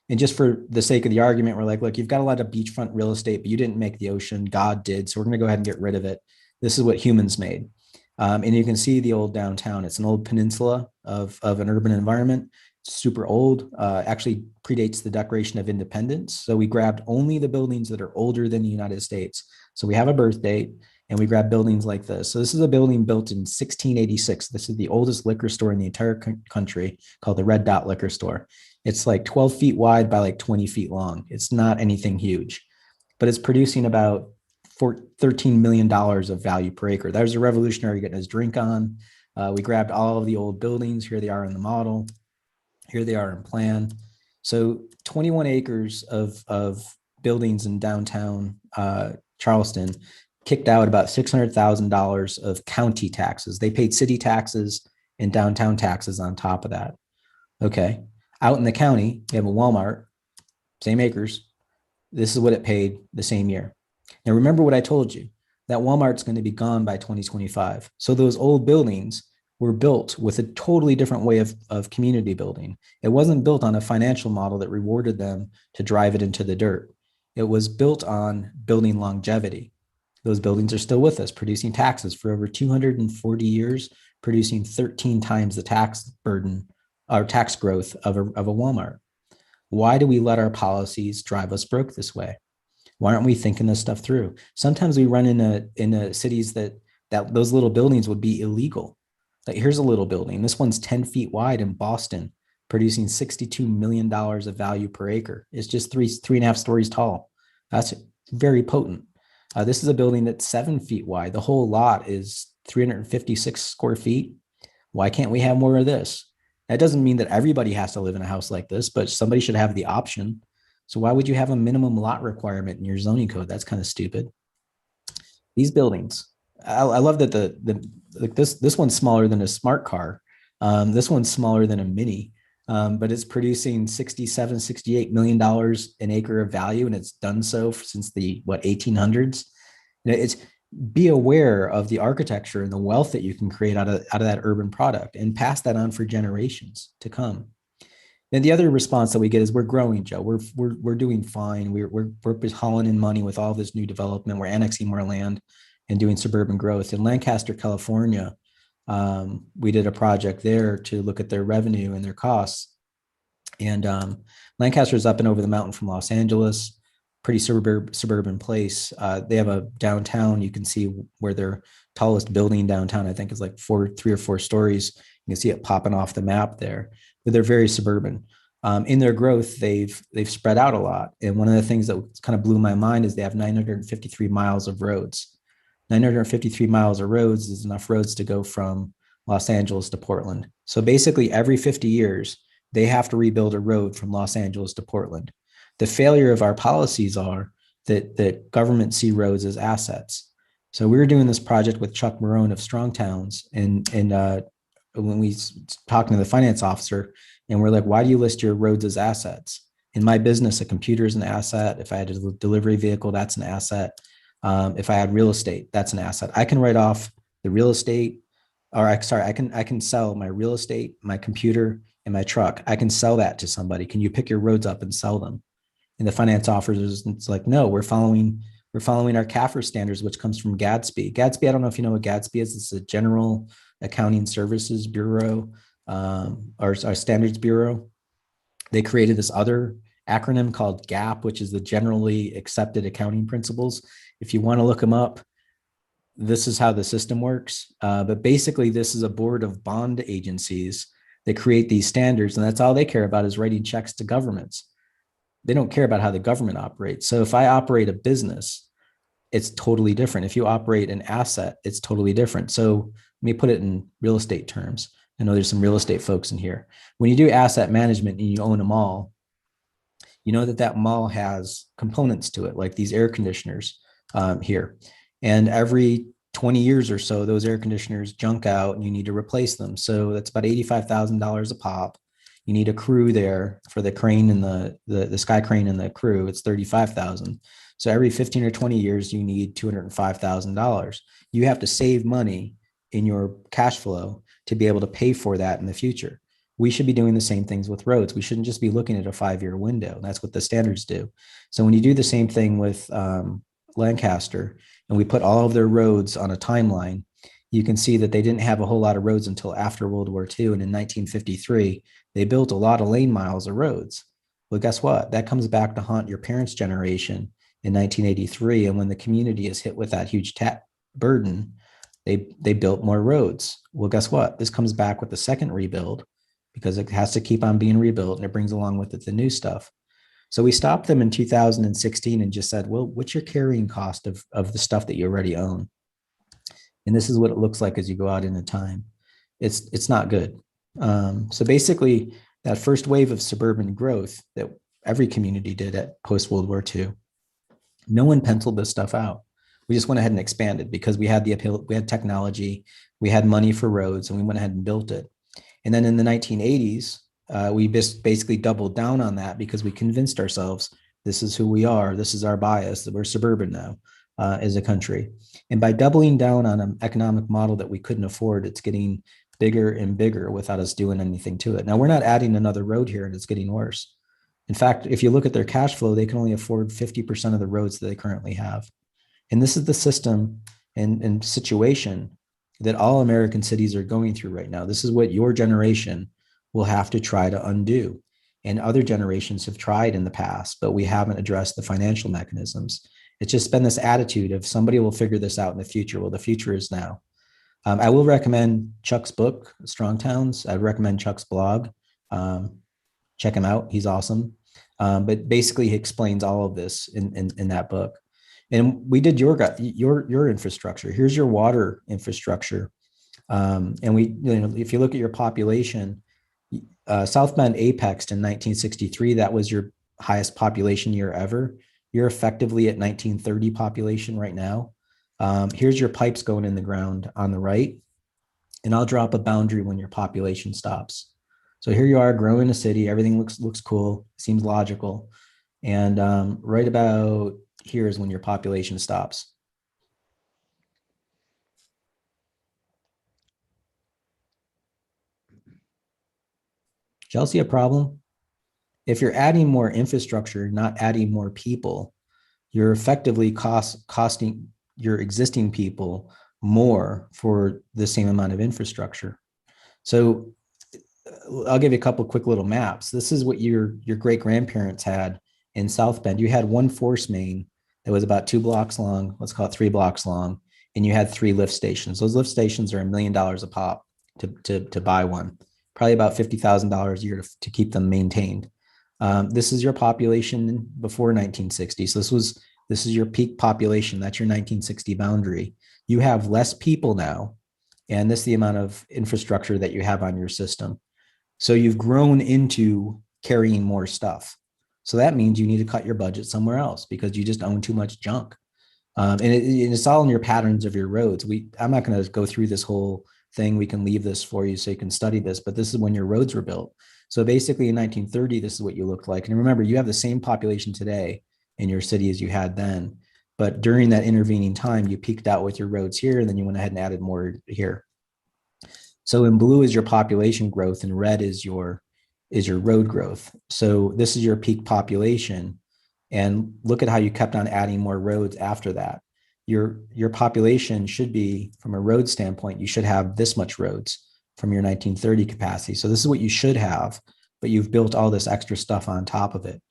B: And just for the sake of the argument, we're like, look, you've got a lot of beachfront real estate, but you didn't make the ocean. God did. So we're going to go ahead and get rid of it. This is what humans made. And you can see the old downtown. It's an old peninsula of an urban environment. It's super old, actually predates the Declaration of Independence. So we grabbed only the buildings that are older than the United States. So we have a birth date and we grab buildings like this. So this is a building built in 1686. This is the oldest liquor store in the entire country, called the Red Dot Liquor Store. It's like 12 feet wide by like 20 feet long. It's not anything huge, but it's producing about $13 million of value per acre. That was a revolutionary getting his drink on. We grabbed all of the old buildings. Here they are in the model. Here they are in plan. So 21 acres of buildings in downtown Charleston kicked out about $600,000 of county taxes. They paid city taxes and downtown taxes on top of that. Okay. Out in the county, they have a Walmart, same acres. This is what it paid the same year. Now, remember what I told you, that Walmart's going to be gone by 2025. So those old buildings were built with a totally different way of community building. It wasn't built on a financial model that rewarded them to drive it into the dirt. It was built on building longevity. Those buildings are still with us, producing taxes for over 240 years, producing 13 times the tax burden or tax growth of a Walmart. Why do we let our policies drive us broke this way? Why aren't we thinking this stuff through? Sometimes we run into cities that those little buildings would be illegal. Like here's a little building. This one's 10 feet wide in Boston, producing $62 million of value per acre. It's just three and a half stories tall. That's very potent. This is a building that's 7 feet wide. The whole lot is 356 square feet. Why can't we have more of this? That doesn't mean that everybody has to live in a house like this, but somebody should have the option. So why would you have a minimum lot requirement in your zoning code? That's kind of stupid. These buildings, I love that this one's smaller than a smart car. This one's smaller than a Mini, but it's producing $68 million an acre of value, and it's done so since the 1800s. It's be aware of the architecture and the wealth that you can create out of that urban product and pass that on for generations to come. And the other response that we get is we're growing, Joe. We're doing fine. We're hauling in money with all this new development. We're annexing more land and doing suburban growth. In Lancaster, California, we did a project there to look at their revenue and their costs. And Lancaster's up and over the mountain from Los Angeles, pretty suburban place. They have a downtown. You can see where their tallest building downtown, I think, is like 3 or 4 stories. You can see it popping off the map there. But they're very suburban. In their growth, they've spread out a lot. And one of the things that kind of blew my mind is they have 953 miles of roads. 953 miles of roads is enough roads to go from Los Angeles to Portland. So basically every 50 years, they have to rebuild a road from Los Angeles to Portland. The failure of our policies are that government see roads as assets. So we were doing this project with Chuck Marone of Strong Towns, and when we talking to the finance officer, and we're like, why do you list your roads as assets? In my business, a computer is an asset. If I had a delivery vehicle, that's an asset. If I had real estate, that's an asset. I can write off the real estate, I can sell my real estate, my computer, and my truck. I can sell that to somebody. Can you pick your roads up and sell them? And the finance officers, it's like, no, we're following our CAFR standards, which comes from Gatsby. Gatsby, I don't know if you know what Gatsby is. It's a General Accounting Services Bureau, or our Standards Bureau. They created this other acronym called GAP, which is the Generally Accepted Accounting Principles. If you want to look them up, this is how the system works. But basically, this is a board of bond agencies that create these standards, and that's all they care about is writing checks to governments. They don't care about how the government operates. So if I operate a business, it's totally different. If you operate an asset, it's totally different. So let me put it in real estate terms. I know there's some real estate folks in here. When you do asset management and you own a mall, you know that that mall has components to it, like these air conditioners here. And every 20 years or so, those air conditioners junk out and you need to replace them. So that's about $85,000 a pop. You need a crew there for the crane and the sky crane and the crew. It's 35,000. So every 15 or 20 years, you need $205,000. You have to save money in your cash flow to be able to pay for that in the future. We should be doing the same things with roads. We shouldn't just be looking at a 5-year window. That's what the standards do. So when you do the same thing with Lancaster, and we put all of their roads on a timeline, you can see that they didn't have a whole lot of roads until after World War II. And in 1953, they built a lot of lane miles of roads. Well, guess what? That comes back to haunt your parents' generation in 1983. And when the community is hit with that huge burden, they built more roads. Well, guess what? This comes back with the second rebuild because it has to keep on being rebuilt, and it brings along with it the new stuff. So we stopped them in 2016 and just said, well, what's your carrying cost of the stuff that you already own? And this is what it looks like as you go out into time. It's not good. So basically, that first wave of suburban growth that every community did at post-World War II, no one penciled this stuff out. We just went ahead and expanded because we had technology, we had money for roads, and we went ahead and built it. And then in the 1980s, we just basically doubled down on that because we convinced ourselves this is who we are, this is our bias, that we're suburban now as a country. And by doubling down on an economic model that we couldn't afford, it's getting bigger and bigger without us doing anything to it. Now, we're not adding another road here, and it's getting worse. In fact, if you look at their cash flow, they can only afford 50% of the roads that they currently have. And this is the system and situation that all American cities are going through right now. This is what your generation will have to try to undo. And other generations have tried in the past, but we haven't addressed the financial mechanisms. It's just been this attitude of somebody will figure this out in the future. Well, the future is now. I will recommend Chuck's book, Strong Towns. I'd recommend Chuck's blog. Check him out. He's awesome. But basically, he explains all of this in that book. And we did your infrastructure. Here's your water infrastructure. And we, if you look at your population, South Bend apexed in 1963. That was your highest population year ever. You're effectively at 1930 population right now. Here's your pipes going in the ground on the right. And I'll drop a boundary when your population stops. So here you are growing a city. Everything looks cool, seems logical. And right about here is when your population stops. Do y'all see a problem? If you're adding more infrastructure, not adding more people, you're effectively costing your existing people more for the same amount of infrastructure. So I'll give you a couple of quick little maps. This is what your great grandparents had in South Bend. You had one force main that was about 2 blocks long, let's call it 3 blocks long, and you had 3 lift stations. Those lift stations are $1 million a pop to buy one, probably about $50,000 a year to keep them maintained. This is your population before 1960. So this is your peak population. That's your 1960 boundary. You have less people now, and this is the amount of infrastructure that you have on your system. So you've grown into carrying more stuff. So that means you need to cut your budget somewhere else because you just own too much junk. And it's all in your patterns of your roads. I'm not going to go through this whole thing. We can leave this for you so you can study this, but this is when your roads were built. So basically in 1930, this is what you looked like. And remember, you have the same population today in your city as you had then. But during that intervening time, you peaked out with your roads here, and then you went ahead and added more here. So in blue is your population growth, and red is your road growth. So this is your peak population. And look at how you kept on adding more roads after that. Your population should be, from a road standpoint, you should have this much roads from your 1930 capacity. So this is what you should have, but you've built all this extra stuff on top of it.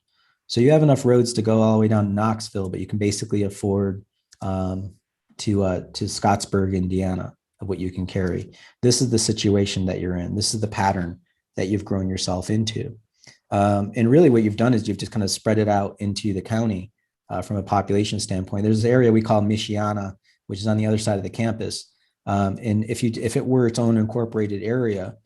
B: So you have enough roads to go all the way down to Knoxville, but you can basically afford to Scottsburg, Indiana, of what you can carry. This is the situation that you're in. This is the pattern that you've grown yourself into. And really what you've done is you've just kind of spread it out into the county. from a population standpoint. There's this area we call Michiana, which is on the other side of the campus. And if it were its own incorporated area,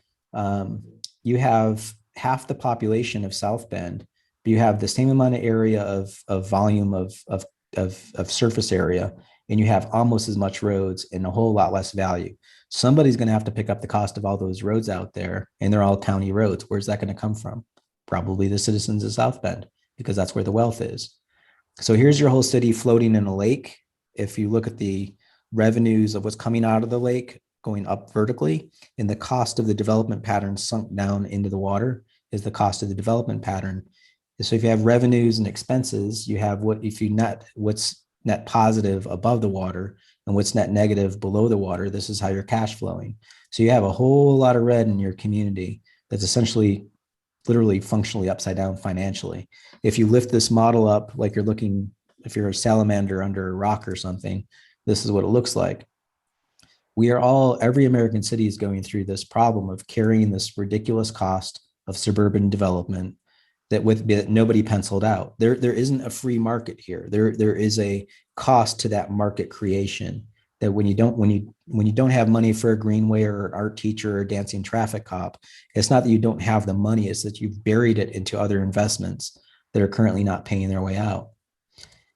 B: you have half the population of South Bend, but you have the same amount of area of volume of surface area, and you have almost as much roads and a whole lot less value. Somebody's going to have to pick up the cost of all those roads out there, and they're all county roads. Where's that going to come from? Probably the citizens of South Bend, because that's where the wealth is. So here's your whole city floating in a lake. If you look at the revenues of what's coming out of the lake going up vertically, and the cost of the development pattern sunk down into the water is the cost of the development pattern. So if you have revenues and expenses, you have what's net positive above the water and what's net negative below the water. This is how you're cash flowing. So you have a whole lot of red in your community that's essentially literally functionally upside down financially. If you lift this model up like you're looking, if you're a salamander under a rock or something, this is what it looks like. Every American city is going through this problem of carrying this ridiculous cost of suburban development that nobody penciled out. There isn't a free market here. There is a cost to that market creation, that when you don't have money for a greenway or an art teacher or a dancing traffic cop, it's not that you don't have the money, it's that you've buried it into other investments that are currently not paying their way out.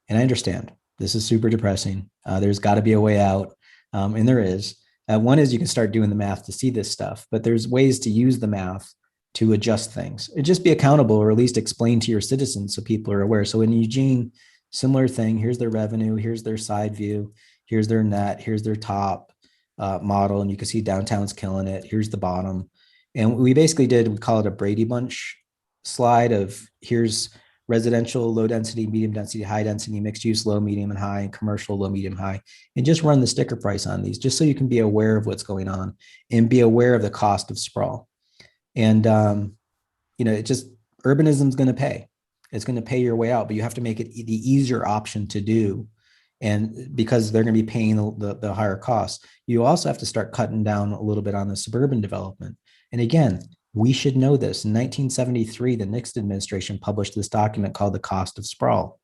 B: And I understand this is super depressing. There's got to be a way out, and there is. One is you can start doing the math to see this stuff, but there's ways to use the math to adjust things. And just be accountable, or at least explain to your citizens so people are aware. So in Eugene, similar thing. Here's their revenue. Here's their side view. Here's their net. Here's their top model. And you can see downtown's killing it. Here's the bottom. And we call it a Brady Bunch slide of here's residential, low density, medium density, high density, mixed use, low, medium, and high, and commercial, low, medium, high, and just run the sticker price on these, just so you can be aware of what's going on and be aware of the cost of sprawl. And, urbanism is going to pay. It's going to pay your way out, but you have to make it the easier option to do. And because they're going to be paying the higher costs, you also have to start cutting down a little bit on the suburban development. And again, we should know this. In 1973, the Nixon administration published this document called The Cost of Sprawl.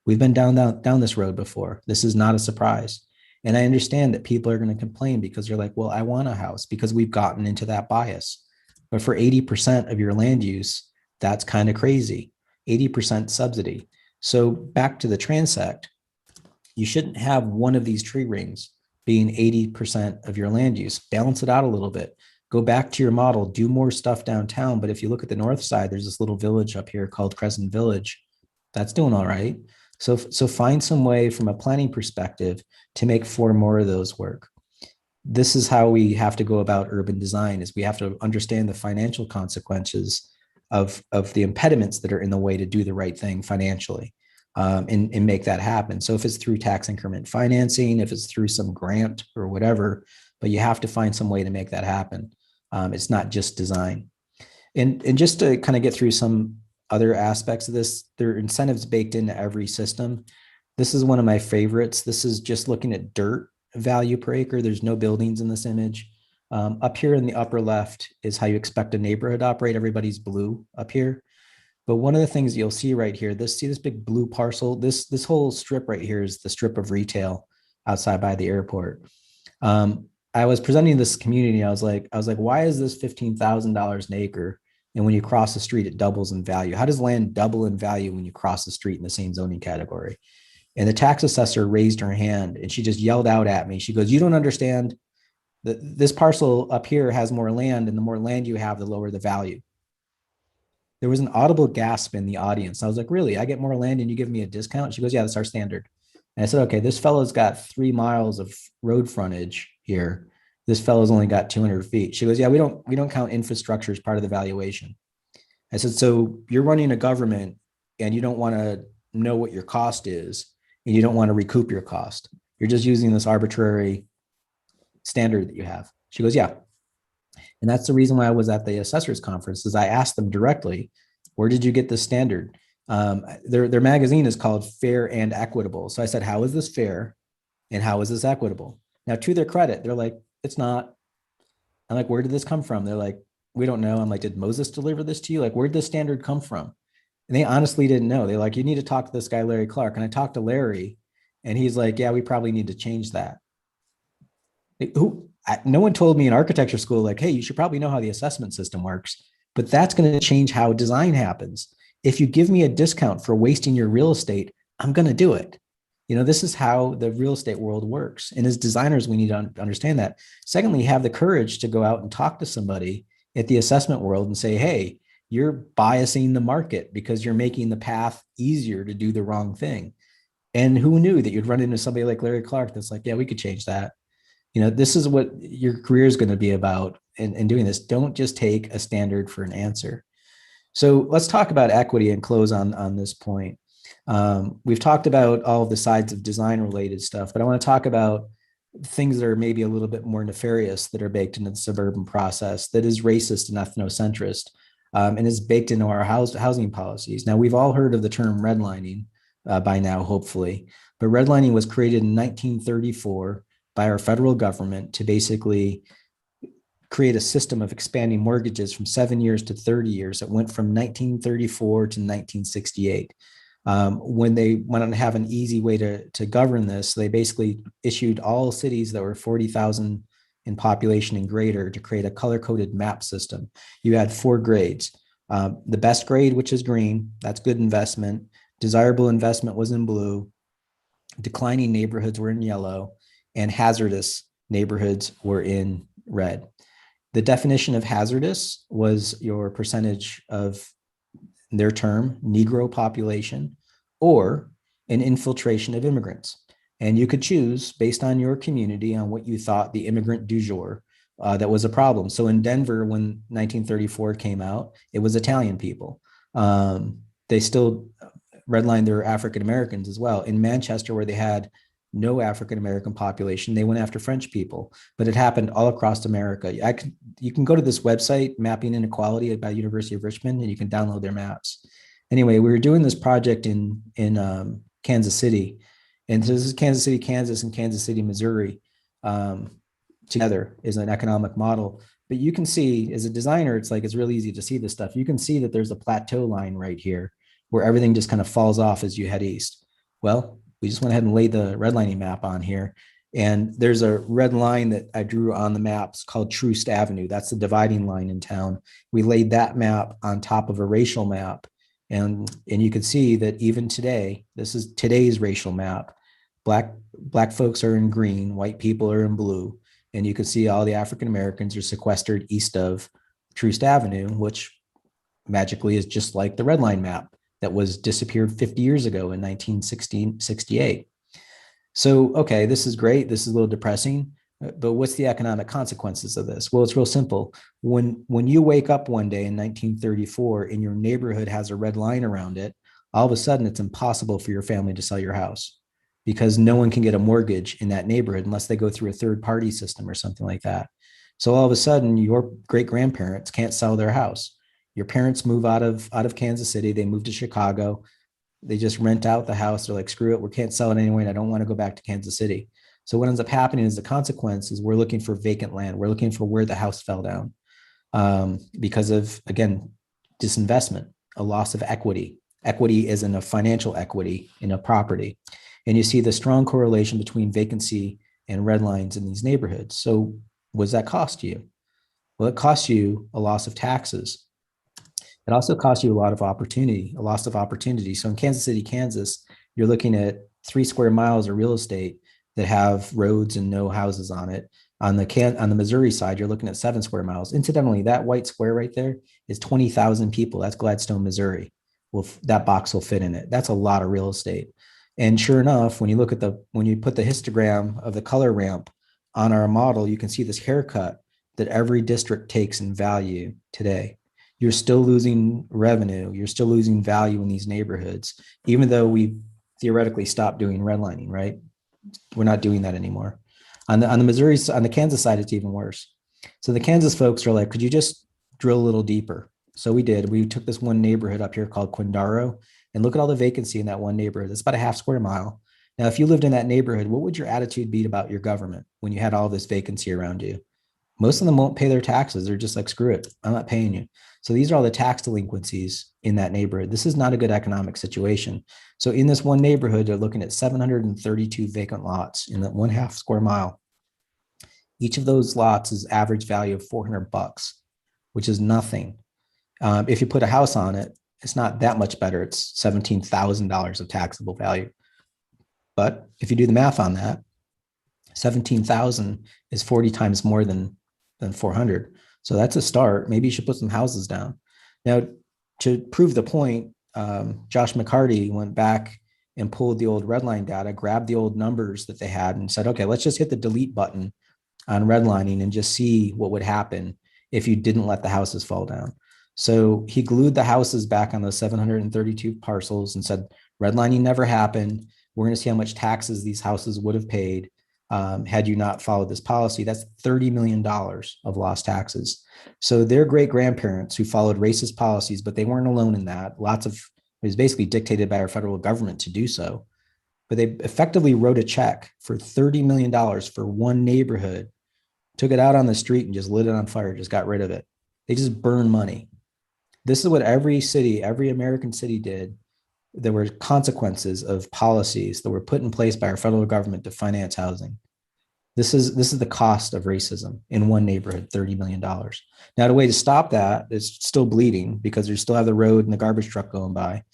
B: We've been down this road before. This is not a surprise. And I understand that people are going to complain because you're like, well, I want a house, because we've gotten into that bias. But for 80% of your land use, that's kind of crazy. 80% subsidy. So back to the transect, you shouldn't have one of these tree rings being 80% of your land use. Balance it out a little bit. Go back to your model, do more stuff downtown. But if you look at the north side, there's this little village up here called Crescent Village. That's doing all right. So find some way from a planning perspective to make 4 more of those work. This is how we have to go about urban design, is we have to understand the financial consequences of the impediments that are in the way to do the right thing financially, and make that happen. So if it's through tax increment financing, if it's through some grant or whatever, but you have to find some way to make that happen. It's not just design. And just to kind of get through some other aspects of this, there are incentives baked into every system. This is one of my favorites. This is just looking at dirt value per acre. There's no buildings in this image. Up here in the upper left is how you expect a neighborhood to operate. Everybody's blue up here. But one of the things you'll see right here, see this big blue parcel, this whole strip right here is the strip of retail outside by the airport. I was presenting this community. I was like, why is this $15,000 an acre? And when you cross the street, it doubles in value. How does land double in value when you cross the street in the same zoning category? And the tax assessor raised her hand and she just yelled out at me. She goes, you don't understand that this parcel up here has more land, and the more land you have, the lower the value. There was an audible gasp in the audience. I was like, really? I get more land and you give me a discount? She goes, yeah, that's our standard. And I said, okay, this fellow's got 3 miles of road frontage here. This fellow's only got 200 feet. She goes, yeah, we don't count infrastructure as part of the valuation. I said, so you're running a government and you don't want to know what your cost is, and you don't want to recoup your cost. You're just using this arbitrary standard that you have. She goes, yeah. And that's the reason why I was at the Assessors conference, is I asked them directly, where did you get this standard? Their magazine is called Fair and Equitable. So I said, how is this fair? And how is this equitable? Now, to their credit, they're like, it's not. I'm like, where did this come from? They're like, we don't know. I'm like, did Moses deliver this to you? Like, where did this standard come from? And they honestly didn't know. They're like, you need to talk to this guy, Larry Clark. And I talked to Larry, and he's like, yeah, we probably need to change that. No one told me in architecture school, like, hey, you should probably know how the assessment system works, but that's going to change how design happens. If you give me a discount for wasting your real estate, I'm going to do it. This is how the real estate world works. And as designers, we need to understand that. Secondly, have the courage to go out and talk to somebody at the assessment world and say, hey, you're biasing the market because you're making the path easier to do the wrong thing. And who knew that you'd run into somebody like Larry Clark that's like, yeah, we could change that. This is what your career is going to be about in doing this. Don't just take a standard for an answer. So let's talk about equity and close on this point. We've talked about all of the sides of design related stuff, but I want to talk about things that are maybe a little bit more nefarious that are baked into the suburban process that is racist and ethnocentrist, and is baked into our housing policies. Now, we've all heard of the term redlining by now, hopefully, but redlining was created in 1934 by our federal government to basically create a system of expanding mortgages from 7 years to 30 years. It went from 1934 to 1968. When they wanted to have an easy way to govern this, they basically issued all cities that were 40,000 in population and greater to create a color-coded map system. You had 4 grades. The best grade, which is green, that's good investment. Desirable investment was in blue. Declining neighborhoods were in yellow, and hazardous neighborhoods were in red. The definition of hazardous was your percentage of their term, Negro population, or an infiltration of immigrants. And you could choose based on your community on what you thought the immigrant du jour that was a problem. So in Denver, when 1934 came out, it was Italian people. They still redlined their African Americans as well. In Manchester, where they had no African American population, they went after French people. But it happened all across America. You can go to this website, Mapping Inequality, by University of Richmond, and you can download their maps. Anyway, we were doing this project in Kansas City, and so this is Kansas City, Kansas, and Kansas City, Missouri, together is an economic model. But you can see, as a designer, it's really easy to see this stuff. You can see that there's a plateau line right here where everything just kind of falls off as you head east. Well, we just went ahead and laid the redlining map on here. And there's a red line that I drew on the maps called Troost Avenue. That's the dividing line in town. We laid that map on top of a racial map. And you can see that even today, this is today's racial map. Black folks are in green, white people are in blue. And you can see all the African Americans are sequestered east of Troost Avenue, which magically is just like the red line map that was disappeared 50 years ago in 1968. So, okay, this is great. This is a little depressing, but what's the economic consequences of this? Well, it's real simple. When you wake up one day in 1934 and your neighborhood has a red line around it, all of a sudden it's impossible for your family to sell your house because no one can get a mortgage in that neighborhood unless they go through a third party system or something like that. So all of a sudden your great grandparents can't sell their house. Your parents move out of Kansas City. They move to Chicago. They just rent out the house. They're like, screw it. We can't sell it anyway. And I don't want to go back to Kansas City. So what ends up happening is the consequence is we're looking for vacant land. We're looking for where the house fell down because of, again, disinvestment, a loss of equity. Equity isn't a financial equity in a property. And you see the strong correlation between vacancy and red lines in these neighborhoods. So what does that cost you? Well, it costs you a loss of taxes. It also costs you a loss of opportunity. So in Kansas City, Kansas, you're looking at 3 square miles of real estate that have roads and no houses on it. On the Missouri side, you're looking at 7 square miles. Incidentally, that white square right there is 20,000 people. That's Gladstone, Missouri. Well, that box will fit in it. That's a lot of real estate. And sure enough, when you put the histogram of the color ramp on our model, you can see this haircut that every district takes in value today. You're still losing revenue. You're still losing value in these neighborhoods, even though we theoretically stopped doing redlining, right? We're not doing that anymore. On the Kansas side, it's even worse. So the Kansas folks are like, could you just drill a little deeper? So we did. We took this one neighborhood up here called Quindaro, and look at all the vacancy in that one neighborhood. It's about a half square mile. Now, if you lived in that neighborhood, what would your attitude be about your government when you had all this vacancy around you? Most of them won't pay their taxes. They're just like, screw it, I'm not paying you. So these are all the tax delinquencies in that neighborhood. This is not a good economic situation. So in this one neighborhood, they're looking at 732 vacant lots in that 1/2 square mile. Each of those lots is average value of $400, which is nothing. If you put a house on it, it's not that much better. It's $17,000 of taxable value. But if you do the math on that, 17,000 is 40 times more than 400. So that's a start. Maybe you should put some houses down. Now, to prove the point, Josh McCarty went back and pulled the old Redline data, grabbed the old numbers that they had and said, okay, let's just hit the delete button on redlining and just see what would happen if you didn't let the houses fall down. So he glued the houses back on those 732 parcels and said, redlining never happened. We're going to see how much taxes these houses would have paid had you not followed this policy. That's $30 million of lost taxes. So their great grandparents who followed racist policies, but they weren't alone in that. It was basically dictated by our federal government to do so. But they effectively wrote a check for $30 million for one neighborhood, took it out on the street and just lit it on fire, just got rid of it. They just burn money. This is what every city, every American city did. There were consequences of policies that were put in place by our federal government to finance housing. This is the cost of racism in one neighborhood, $30 million. Now, the way to stop that is still bleeding because you still have the road and the garbage truck going by.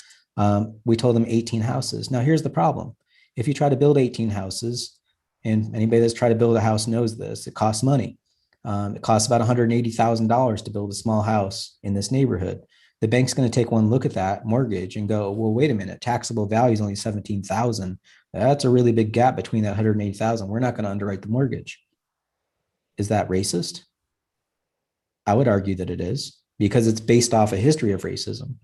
B: We told them 18 houses. Now, here's the problem. If you try to build 18 houses, and anybody that's tried to build a house knows this, it costs money. It costs about $180,000 to build a small house in this neighborhood. The bank's going to take one look at that mortgage and go, well, wait a minute, taxable value is only 17,000. That's a really big gap between that 180,000. We're not going to underwrite the mortgage. Is that racist? I would argue that it is because it's based off a history of racism.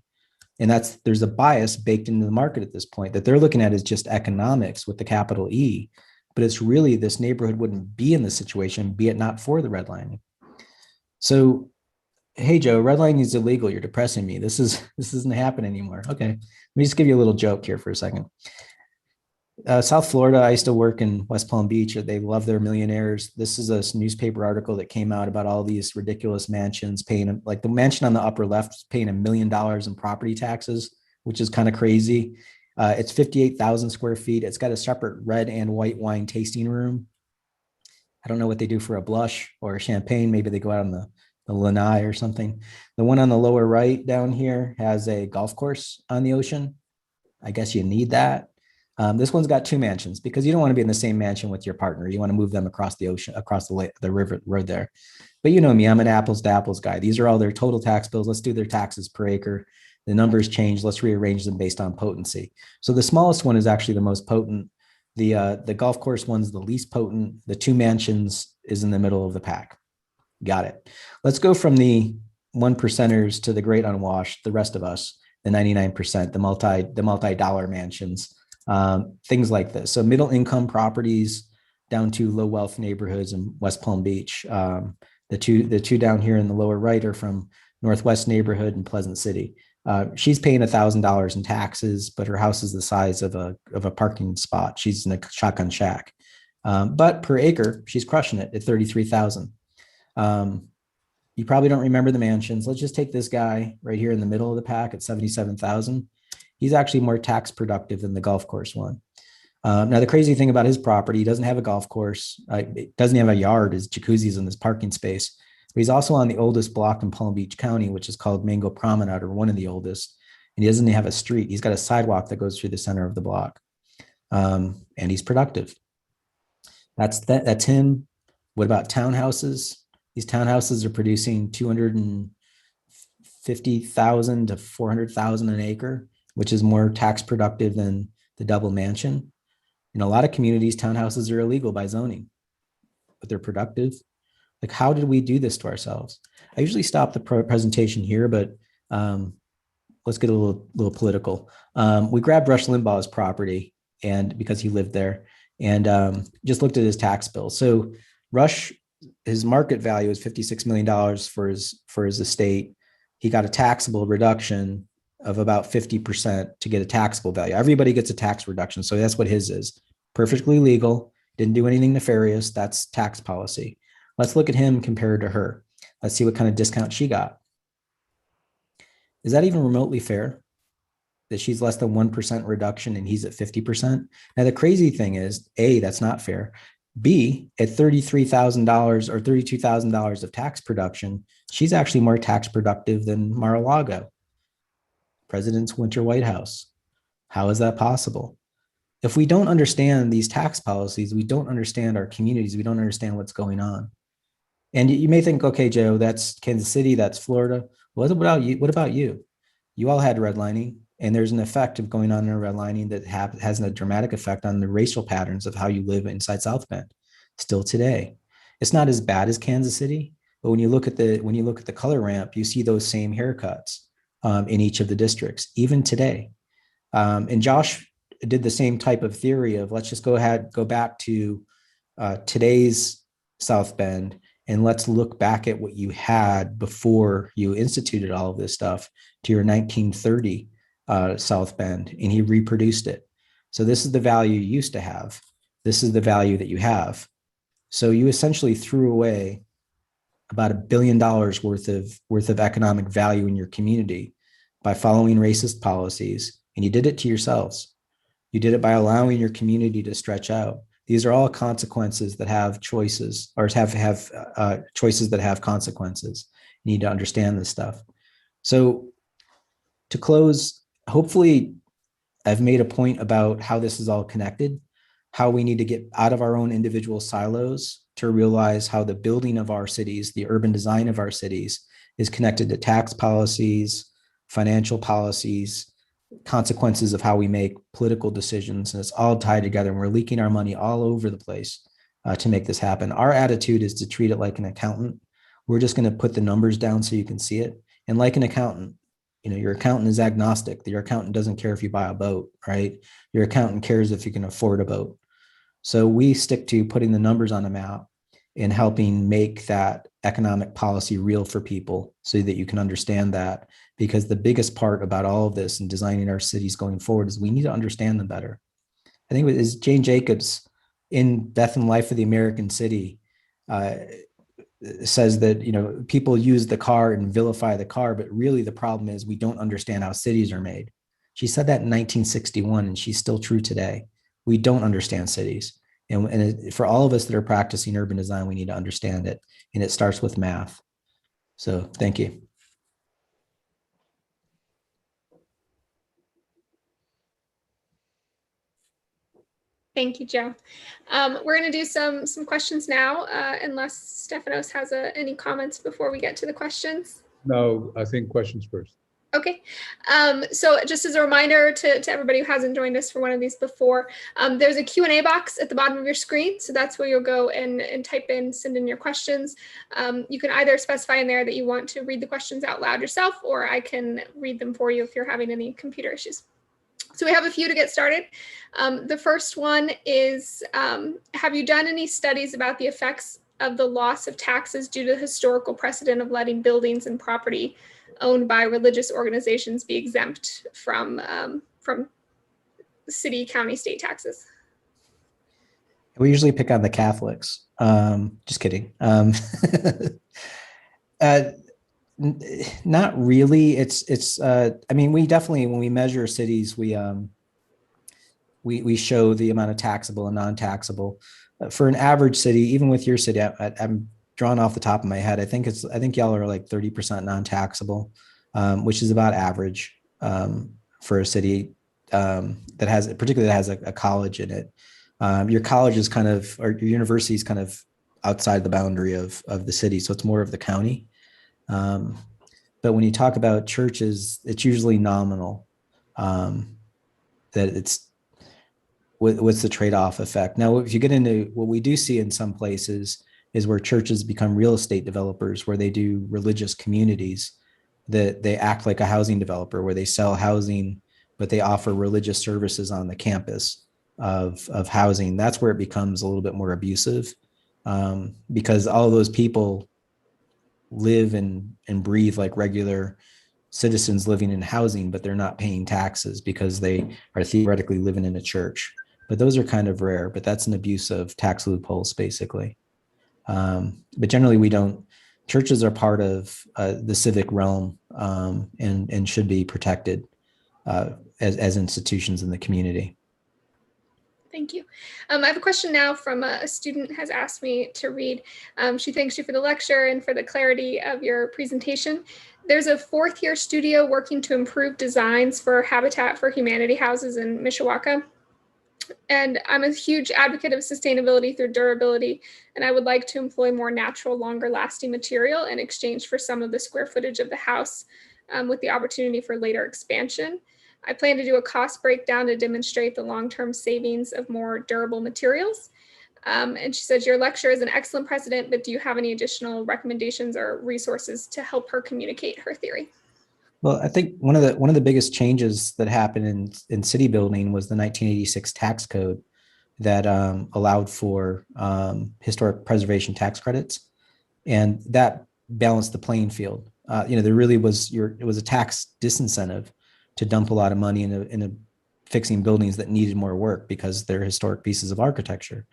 B: And there's a bias baked into the market at this point that they're looking at is just economics with the capital E, but it's really this neighborhood wouldn't be in this situation, be it not for the redlining. So, hey, Joe, redlining is illegal. You're depressing me. This isn't happening anymore. Okay. Let me just give you a little joke here for a second. South Florida, I used to work in West Palm Beach. They love their millionaires. This is a newspaper article that came out about all these ridiculous mansions paying, like the mansion on the upper left is paying $1 million in property taxes, which is kind of crazy. It's 58,000 square feet. It's got a separate red and white wine tasting room. I don't know what they do for a blush or a champagne. Maybe they go out on the lanai or something. The one on the lower right down here has a golf course on the ocean. I guess you need that. This one's got 2 mansions because you don't want to be in the same mansion with your partner. You want to move them across the ocean, across the river road there. But you know me, I'm an apples to apples guy. These are all their total tax bills. Let's do their taxes per acre. The numbers change. Let's rearrange them based on potency. So the smallest one is actually the most potent. The golf course one's the least potent. The 2 mansions is in the middle of the pack. Got it. Let's go from the 1%ers to the great unwashed, the rest of us, the 99%, the multi-dollar mansions. Things like this. So middle income properties down to low wealth neighborhoods in West Palm Beach. The two down here in the lower right are from Northwest neighborhood in Pleasant City. She's paying $1,000 in taxes, but her house is the size of a parking spot. She's in a shotgun shack. But per acre, she's crushing it at 33,000. You probably don't remember the mansions. Let's just take this guy right here in the middle of the pack at 77,000. He's actually more tax productive than the golf course one. Now, the crazy thing about his property, he doesn't have a golf course. It doesn't have a yard. His jacuzzi's in this parking space. But he's also on the oldest block in Palm Beach County, which is called Mango Promenade, or one of the oldest. And he doesn't have a street. He's got a sidewalk that goes through the center of the block. And he's productive. That's him. What about townhouses? These townhouses are producing 250,000 to 400,000 an acre, which is more tax productive than the double mansion. In a lot of communities, townhouses are illegal by zoning, but they're productive. Like, how did we do this to ourselves? I usually stop the presentation here, but let's get a little political. We grabbed Rush Limbaugh's property, and because he lived there, and just looked at his tax bill. So Rush, his market value is $56 million for his estate. He got a taxable reduction of about 50% to get a taxable value. Everybody gets a tax reduction. So that's what his is. Perfectly legal, didn't do anything nefarious. That's tax policy. Let's look at him compared to her. Let's see what kind of discount she got. Is that even remotely fair? That she's less than 1% reduction and he's at 50%. Now, the crazy thing is, A, that's not fair. B, at $33,000 or $32,000 of tax production, she's actually more tax productive than Mar-a-Lago, President's Winter White House. How is that possible? If we don't understand these tax policies, we don't understand our communities, we don't understand what's going on. And you may think, okay, Joe, that's Kansas City, that's Florida. What about you? What about you? You all had redlining, and there's an effect of going on in redlining that has a dramatic effect on the racial patterns of how you live inside South Bend. Still today, it's not as bad as Kansas City, but when you look at the color ramp, you see those same haircuts in each of the districts, even today. And Josh did the same type of theory of let's just go back to today's South Bend, and let's look back at what you had before you instituted all of this stuff to your 1930 South Bend, and he reproduced it. So this is the value you used to have. This is the value that you have. So you essentially threw away about $1 billion worth of economic value in your community by following racist policies, and you did it to yourselves. You did it by allowing your community to stretch out. These are all consequences that have choices, or have choices that have consequences. You need to understand this stuff. So to close, hopefully I've made a point about how this is all connected, how we need to get out of our own individual silos to realize how the building of our cities, the urban design of our cities, is connected to tax policies, financial policies, consequences of how we make political decisions, and it's all tied together, and we're leaking our money all over the place to make this happen. Our attitude is to treat it like an accountant. We're just going to put the numbers down so you can see it. And like an accountant, your accountant is agnostic. Your accountant doesn't care if you buy a boat, right? Your accountant cares if you can afford a boat. So we stick to putting the numbers on a map and helping make that economic policy real for people so that you can understand that. Because the biggest part about all of this and designing our cities going forward is we need to understand them better. I think it was Jane Jacobs in Death and Life of the American City says that, people use the car and vilify the car, but really the problem is we don't understand how cities are made. She said that in 1961, and she's still true today. We don't understand cities. And for all of us that are practicing urban design, we need to understand it. And it starts with math. So thank you.
C: Thank you, Joe. We're going to do some questions now, unless Stefanos has any comments before we get to the questions.
A: No, I think questions first.
C: Okay. So just as a reminder to everybody who hasn't joined us for one of these before, there's a Q&A box at the bottom of your screen. So that's where you'll go and type in, send in your questions. You can either specify in there that you want to read the questions out loud yourself, or I can read them for you if you're having any computer issues. So we have a few to get started. The first one is, have you done any studies about the effects of the loss of taxes due to the historical precedent of letting buildings and property owned by religious organizations be exempt from city, county, state taxes?
B: We usually pick on the Catholics. Just kidding. Not really. I mean, we definitely, when we measure cities, we show the amount of taxable and non-taxable. For an average city, even with your city, I'm drawn off the top of my head. I think y'all are like 30% non-taxable, which is about average for a city that has a college in it. Your college is or your university is kind of outside the boundary of the city, so it's more of the county. But when you talk about churches, it's usually nominal. That it's what's the trade-off effect. Now, if you get into what we do see in some places is where churches become real estate developers, where they do religious communities, that they act like a housing developer, where they sell housing, but they offer religious services on the campus of housing. That's where it becomes a little bit more abusive, because all of those people live and breathe like regular citizens living in housing, but they're not paying taxes because they are theoretically living in a church. But those are kind of rare, but that's an abuse of tax loopholes, basically. But generally we don't. Churches are part of the civic realm, and should be protected as institutions in the community.
C: Thank you. I have a question now from a student has asked me to read. She thanks you for the lecture and for the clarity of your presentation. There's a fourth-year studio working to improve designs for Habitat for Humanity houses in Mishawaka. And I'm a huge advocate of sustainability through durability, and I would like to employ more natural, longer-lasting material in exchange for some of the square footage of the house, with the opportunity for later expansion. I plan to do a cost breakdown to demonstrate the long-term savings of more durable materials. And she says, your lecture is an excellent precedent, but do you have any additional recommendations or resources to help her communicate her theory?
B: Well, I think one of the biggest changes that happened in city building was the 1986 tax code that allowed for historic preservation tax credits, and that balanced the playing field. There really was it was a tax disincentive to dump a lot of money into fixing buildings that needed more work because they're historic pieces of architecture.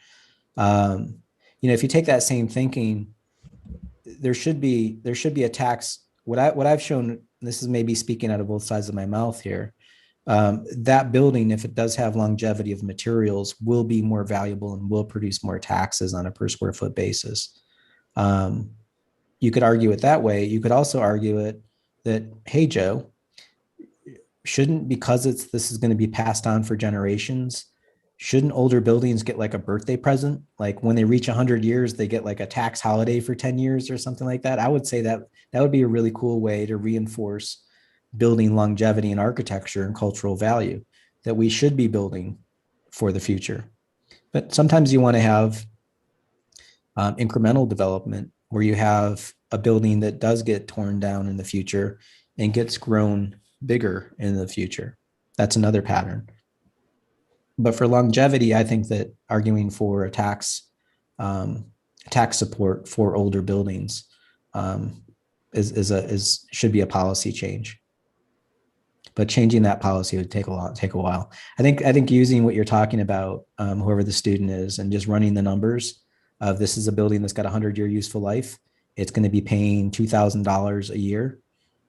B: If you take that same thinking, there should be a tax. What I've shown, this is maybe speaking out of both sides of my mouth here, that building, if it does have longevity of materials, will be more valuable and will produce more taxes on a per square foot basis. You could argue it that way. You could also argue it that, hey, Joe, because this is going to be passed on for generations, shouldn't older buildings get like a birthday present? Like when they reach 100 years, they get like a tax holiday for 10 years or something like that. I would say that would be a really cool way to reinforce building longevity in architecture and cultural value that we should be building for the future. But sometimes you want to have incremental development where you have a building that does get torn down in the future and gets grown bigger in the future. That's another pattern. But for longevity, I think that arguing for a tax support for older buildings should be a policy change. But changing that policy would take a while. I think using what you're talking about, whoever the student is, and just running the numbers of this is a building that's got a 100-year useful life. It's going to be paying $2,000 a year.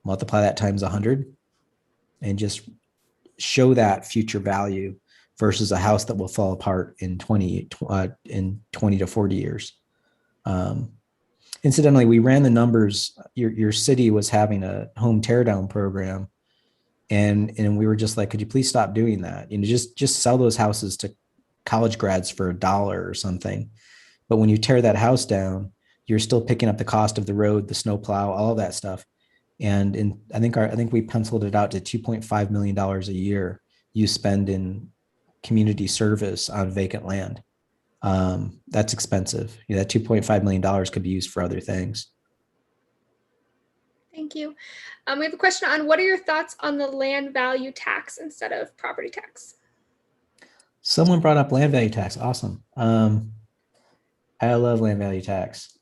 B: Multiply that times 100, and just show that future value versus a house that will fall apart in 20 to 40 years. Incidentally, we ran the numbers. Your city was having a home teardown program, and we were just like, could you please stop doing that? Just sell those houses to college grads for $1 or something. But when you tear that house down, you're still picking up the cost of the road, the snow plow, all of that stuff. And I think we penciled it out to $2.5 million a year you spend in community service on vacant land. That's expensive. That $2.5 million could be used for other things.
C: Thank you. We have a question on what are your thoughts on the land value tax instead of property tax?
B: Someone brought up land value tax. Awesome. I love land value tax.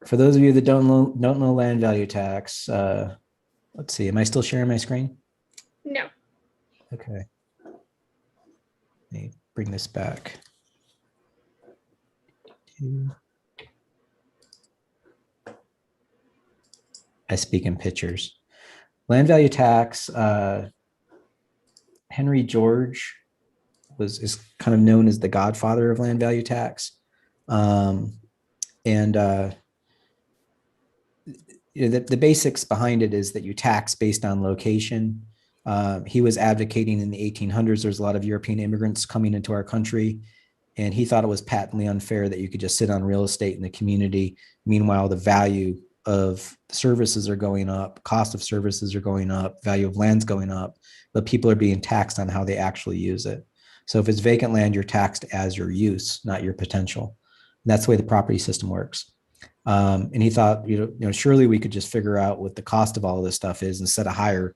B: For those of you that don't know land value tax, let's see, am I still sharing my screen?
C: No.
B: Okay. Let me bring this back. I speak in pictures. Land value tax, Henry George is kind of known as the godfather of land value tax. The basics behind it is that you tax based on location. He was advocating in the 1800s. There's a lot of European immigrants coming into our country, and he thought it was patently unfair that you could just sit on real estate in the community. Meanwhile, the value of services are going up, cost of services are going up, value of land's going up, but people are being taxed on how they actually use it. So if it's vacant land, you're taxed as your use, not your potential. And that's the way the property system works. And he thought, surely we could just figure out what the cost of all of this stuff is and set a higher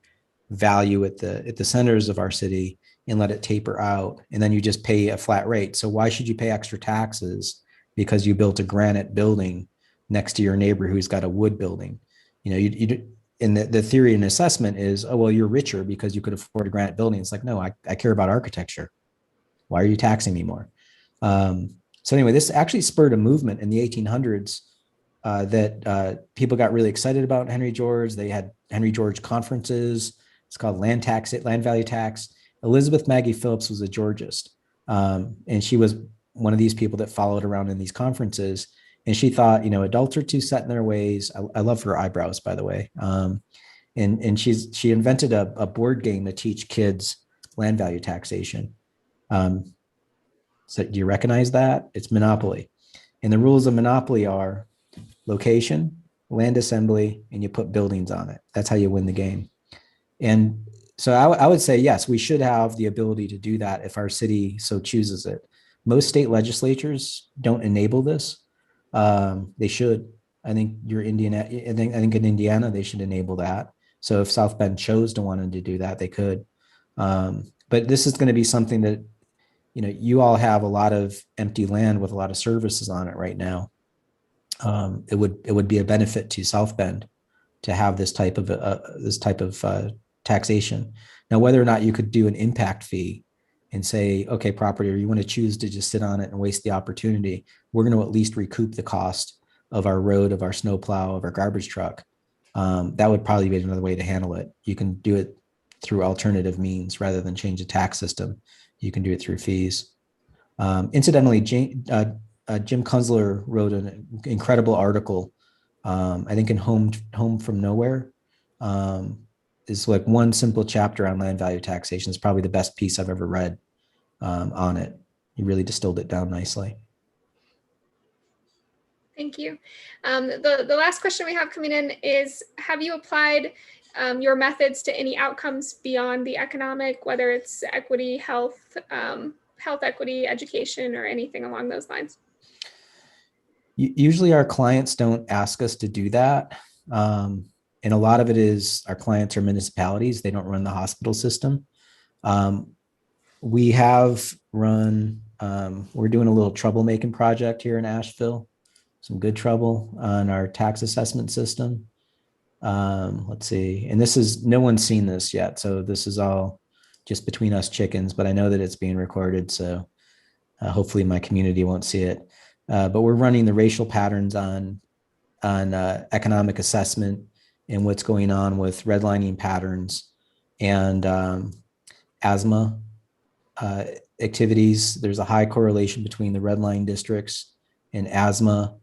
B: value at the centers of our city and let it taper out. And then you just pay a flat rate. So why should you pay extra taxes because you built a granite building next to your neighbor who's got a wood building? And the theory and assessment is, oh, well, you're richer because you could afford a granite building. It's like, no, I care about architecture. Why are you taxing me more? So anyway, this actually spurred a movement in the 1800s that people got really excited about Henry George. They had Henry George conferences. It's called land value tax. Elizabeth Maggie Phillips was a Georgist. And she was one of these people that followed around in these conferences. And she thought, adults are too set in their ways. I love her eyebrows, by the way. And she invented a board game to teach kids land value taxation. So do you recognize that? It's Monopoly. And the rules of Monopoly are location, land assembly, and you put buildings on it. That's how you win the game. And so I would say, yes, we should have the ability to do that if our city so chooses it. Most state legislatures don't enable this. They should. I think I think in Indiana, they should enable that. So if South Bend chose to want to do that, they could. But this is going to be something that, you all have a lot of empty land with a lot of services on it right now. It would be a benefit to South Bend to have this type of taxation. Now, whether or not you could do an impact fee and say, okay, property, or you want to choose to just sit on it and waste the opportunity, we're going to at least recoup the cost of our road, of our snowplow, of our garbage truck. That would probably be another way to handle it. You can do it through alternative means rather than change the tax system. You can do it through fees. Incidentally, Jim Kunzler wrote an incredible article, I think in Home from Nowhere. Is like one simple chapter on land value taxation. It's probably the best piece I've ever read on it. He really distilled it down nicely.
C: Thank you. The last question we have coming in is, have you applied your methods to any outcomes beyond the economic, whether it's equity, health equity, education, or anything along those lines?
B: Usually our clients don't ask us to do that. And a lot of it is our clients are municipalities. They don't run the hospital system. We have run, we're doing a little troublemaking project here in Asheville, some good trouble on our tax assessment system. Let's see. And no one's seen this yet. So this is all just between us chickens, but I know that it's being recorded. So hopefully my community won't see it. But we're running the racial patterns on economic assessment and what's going on with redlining patterns and asthma activities. There's a high correlation between the redline districts and asthma,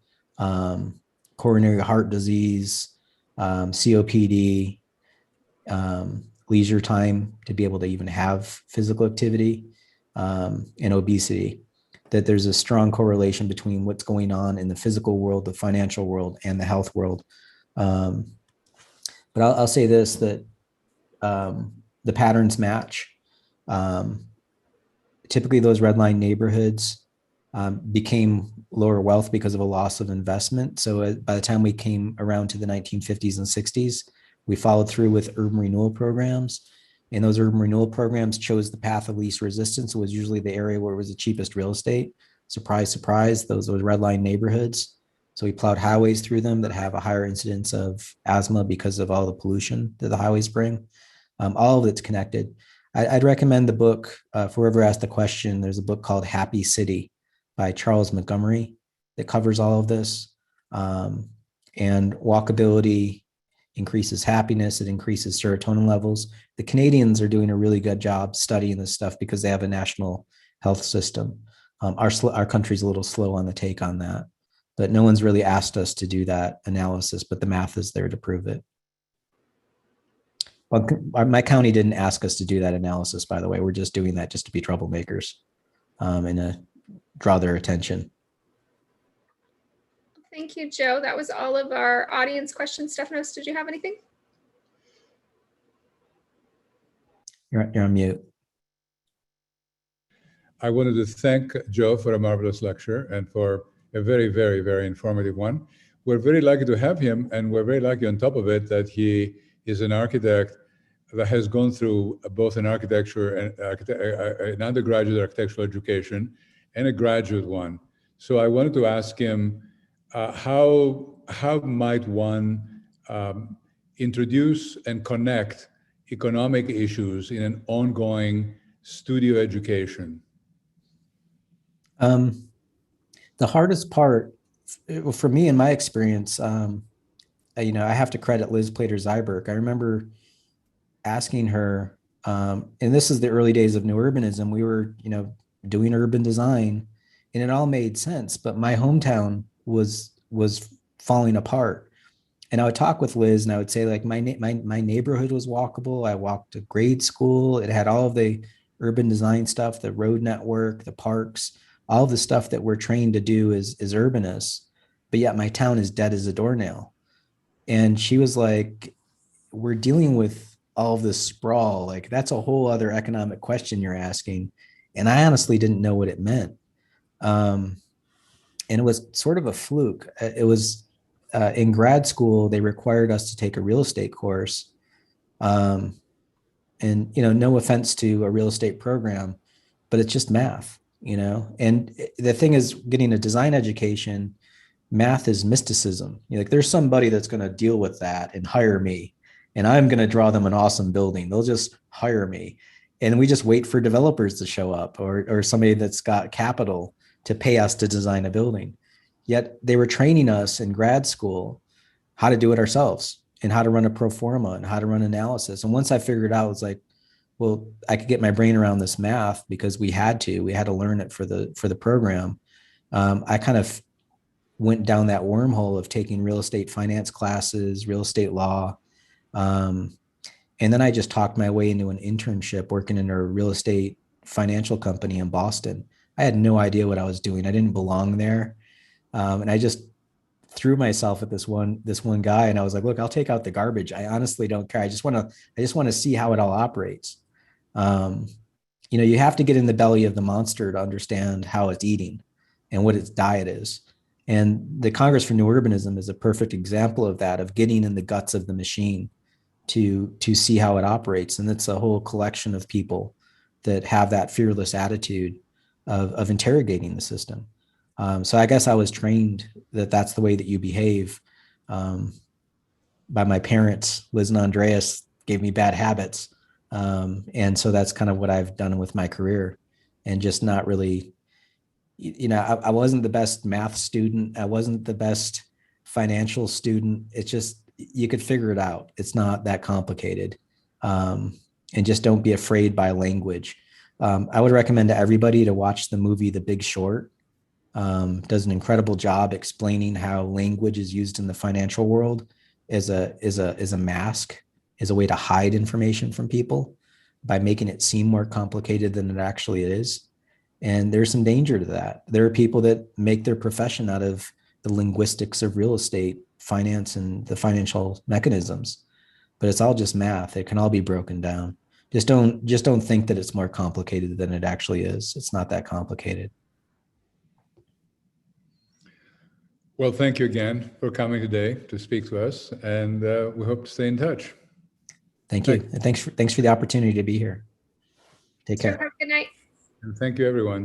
B: coronary heart disease, COPD, leisure time to be able to even have physical activity, and obesity. That there's a strong correlation between what's going on in the physical world, the financial world, and the health world. But I'll say this, that the patterns match. Typically those redline neighborhoods became lower wealth because of a loss of investment. So by the time we came around to the 1950s and 60s, we followed through with urban renewal programs. And those urban renewal programs chose the path of least resistance. It was usually the area where it was the cheapest real estate. Surprise, surprise, those redline neighborhoods. So we plowed highways through them that have a higher incidence of asthma because of all the pollution that the highways bring. All of it's connected. I'd recommend the book, for whoever asked the question, there's a book called Happy City by Charles Montgomery that covers all of this. And walkability increases happiness, it increases serotonin levels. The Canadians are doing a really good job studying this stuff because they have a national health system. Our country's a little slow on the take on that, but no one's really asked us to do that analysis, but the math is there to prove it. Well, my county didn't ask us to do that analysis, by the way. We're just doing that just to be troublemakers and draw their attention.
C: Thank you, Joe. That was all of our audience questions. Stephanos, did you have anything?
B: You're on mute.
A: I wanted to thank Joe for a marvelous lecture and for a very, very, very informative one. We're very lucky to have him, and we're very lucky on top of it that he is an architect that has gone through both an architecture and an undergraduate architectural education and a graduate one. So I wanted to ask him, how might one introduce and connect economic issues in an ongoing studio education?
B: The hardest part for me, in my experience, I have to credit Liz Plater-Zyberk. I remember asking her, and this is the early days of new urbanism. We were, doing urban design, and it all made sense. But my hometown was falling apart. And I would talk with Liz, and I would say, like, my neighborhood was walkable. I walked to grade school. It had all of the urban design stuff, the road network, the parks, all of the stuff that we're trained to do as urbanists. But yet my town is dead as a doornail. And she was like, we're dealing with all of this sprawl. Like, that's a whole other economic question you're asking. And I honestly didn't know what it meant. And it was sort of a fluke. It was in grad school, they required us to take a real estate course. And, no offense to a real estate program, but it's just math, and the thing is, getting a design education, math is mysticism. Like, there's somebody that's going to deal with that and hire me, and I'm going to draw them an awesome building. They'll just hire me. And we just wait for developers to show up, or somebody that's got capital to pay us to design a building. Yet they were training us in grad school how to do it ourselves, and how to run a pro forma, and how to run analysis. And once I figured out, it's like, well, I could get my brain around this math because we had to learn it for the program. I kind of went down that wormhole of taking real estate finance classes, real estate law. And then I just talked my way into an internship working in a real estate financial company in Boston. I had no idea what I was doing. I didn't belong there. And I just threw myself at this one guy, and I was like, look, I'll take out the garbage. I honestly don't care. I just want to see how it all operates. You have to get in the belly of the monster to understand how it's eating and what its diet is. And the Congress for New Urbanism is a perfect example of that, of getting in the guts of the machine to see how it operates. And it's a whole collection of people that have that fearless attitude of interrogating the system. So I guess I was trained that that's the way that you behave. By my parents. Liz and Andreas gave me bad habits. And so that's kind of what I've done with my career, and just not really, I wasn't the best math student. I wasn't the best financial student. It's just, you could figure it out. It's not that complicated. And just don't be afraid by language. I would recommend to everybody to watch the movie The Big Short. Does an incredible job explaining how language is used in the financial world as a mask, as a way to hide information from people by making it seem more complicated than it actually is. And there's some danger to that. There are people that make their profession out of the linguistics of real estate, finance, and the financial mechanisms, but it's all just math. It can all be broken down. Just don't think that it's more complicated than it actually is. It's not that complicated.
A: Well, thank you again for coming today to speak to us, and we hope to stay in touch.
B: Thank you. And thanks for the opportunity to be here. Take care.
C: Have a good night.
A: And thank you, everyone.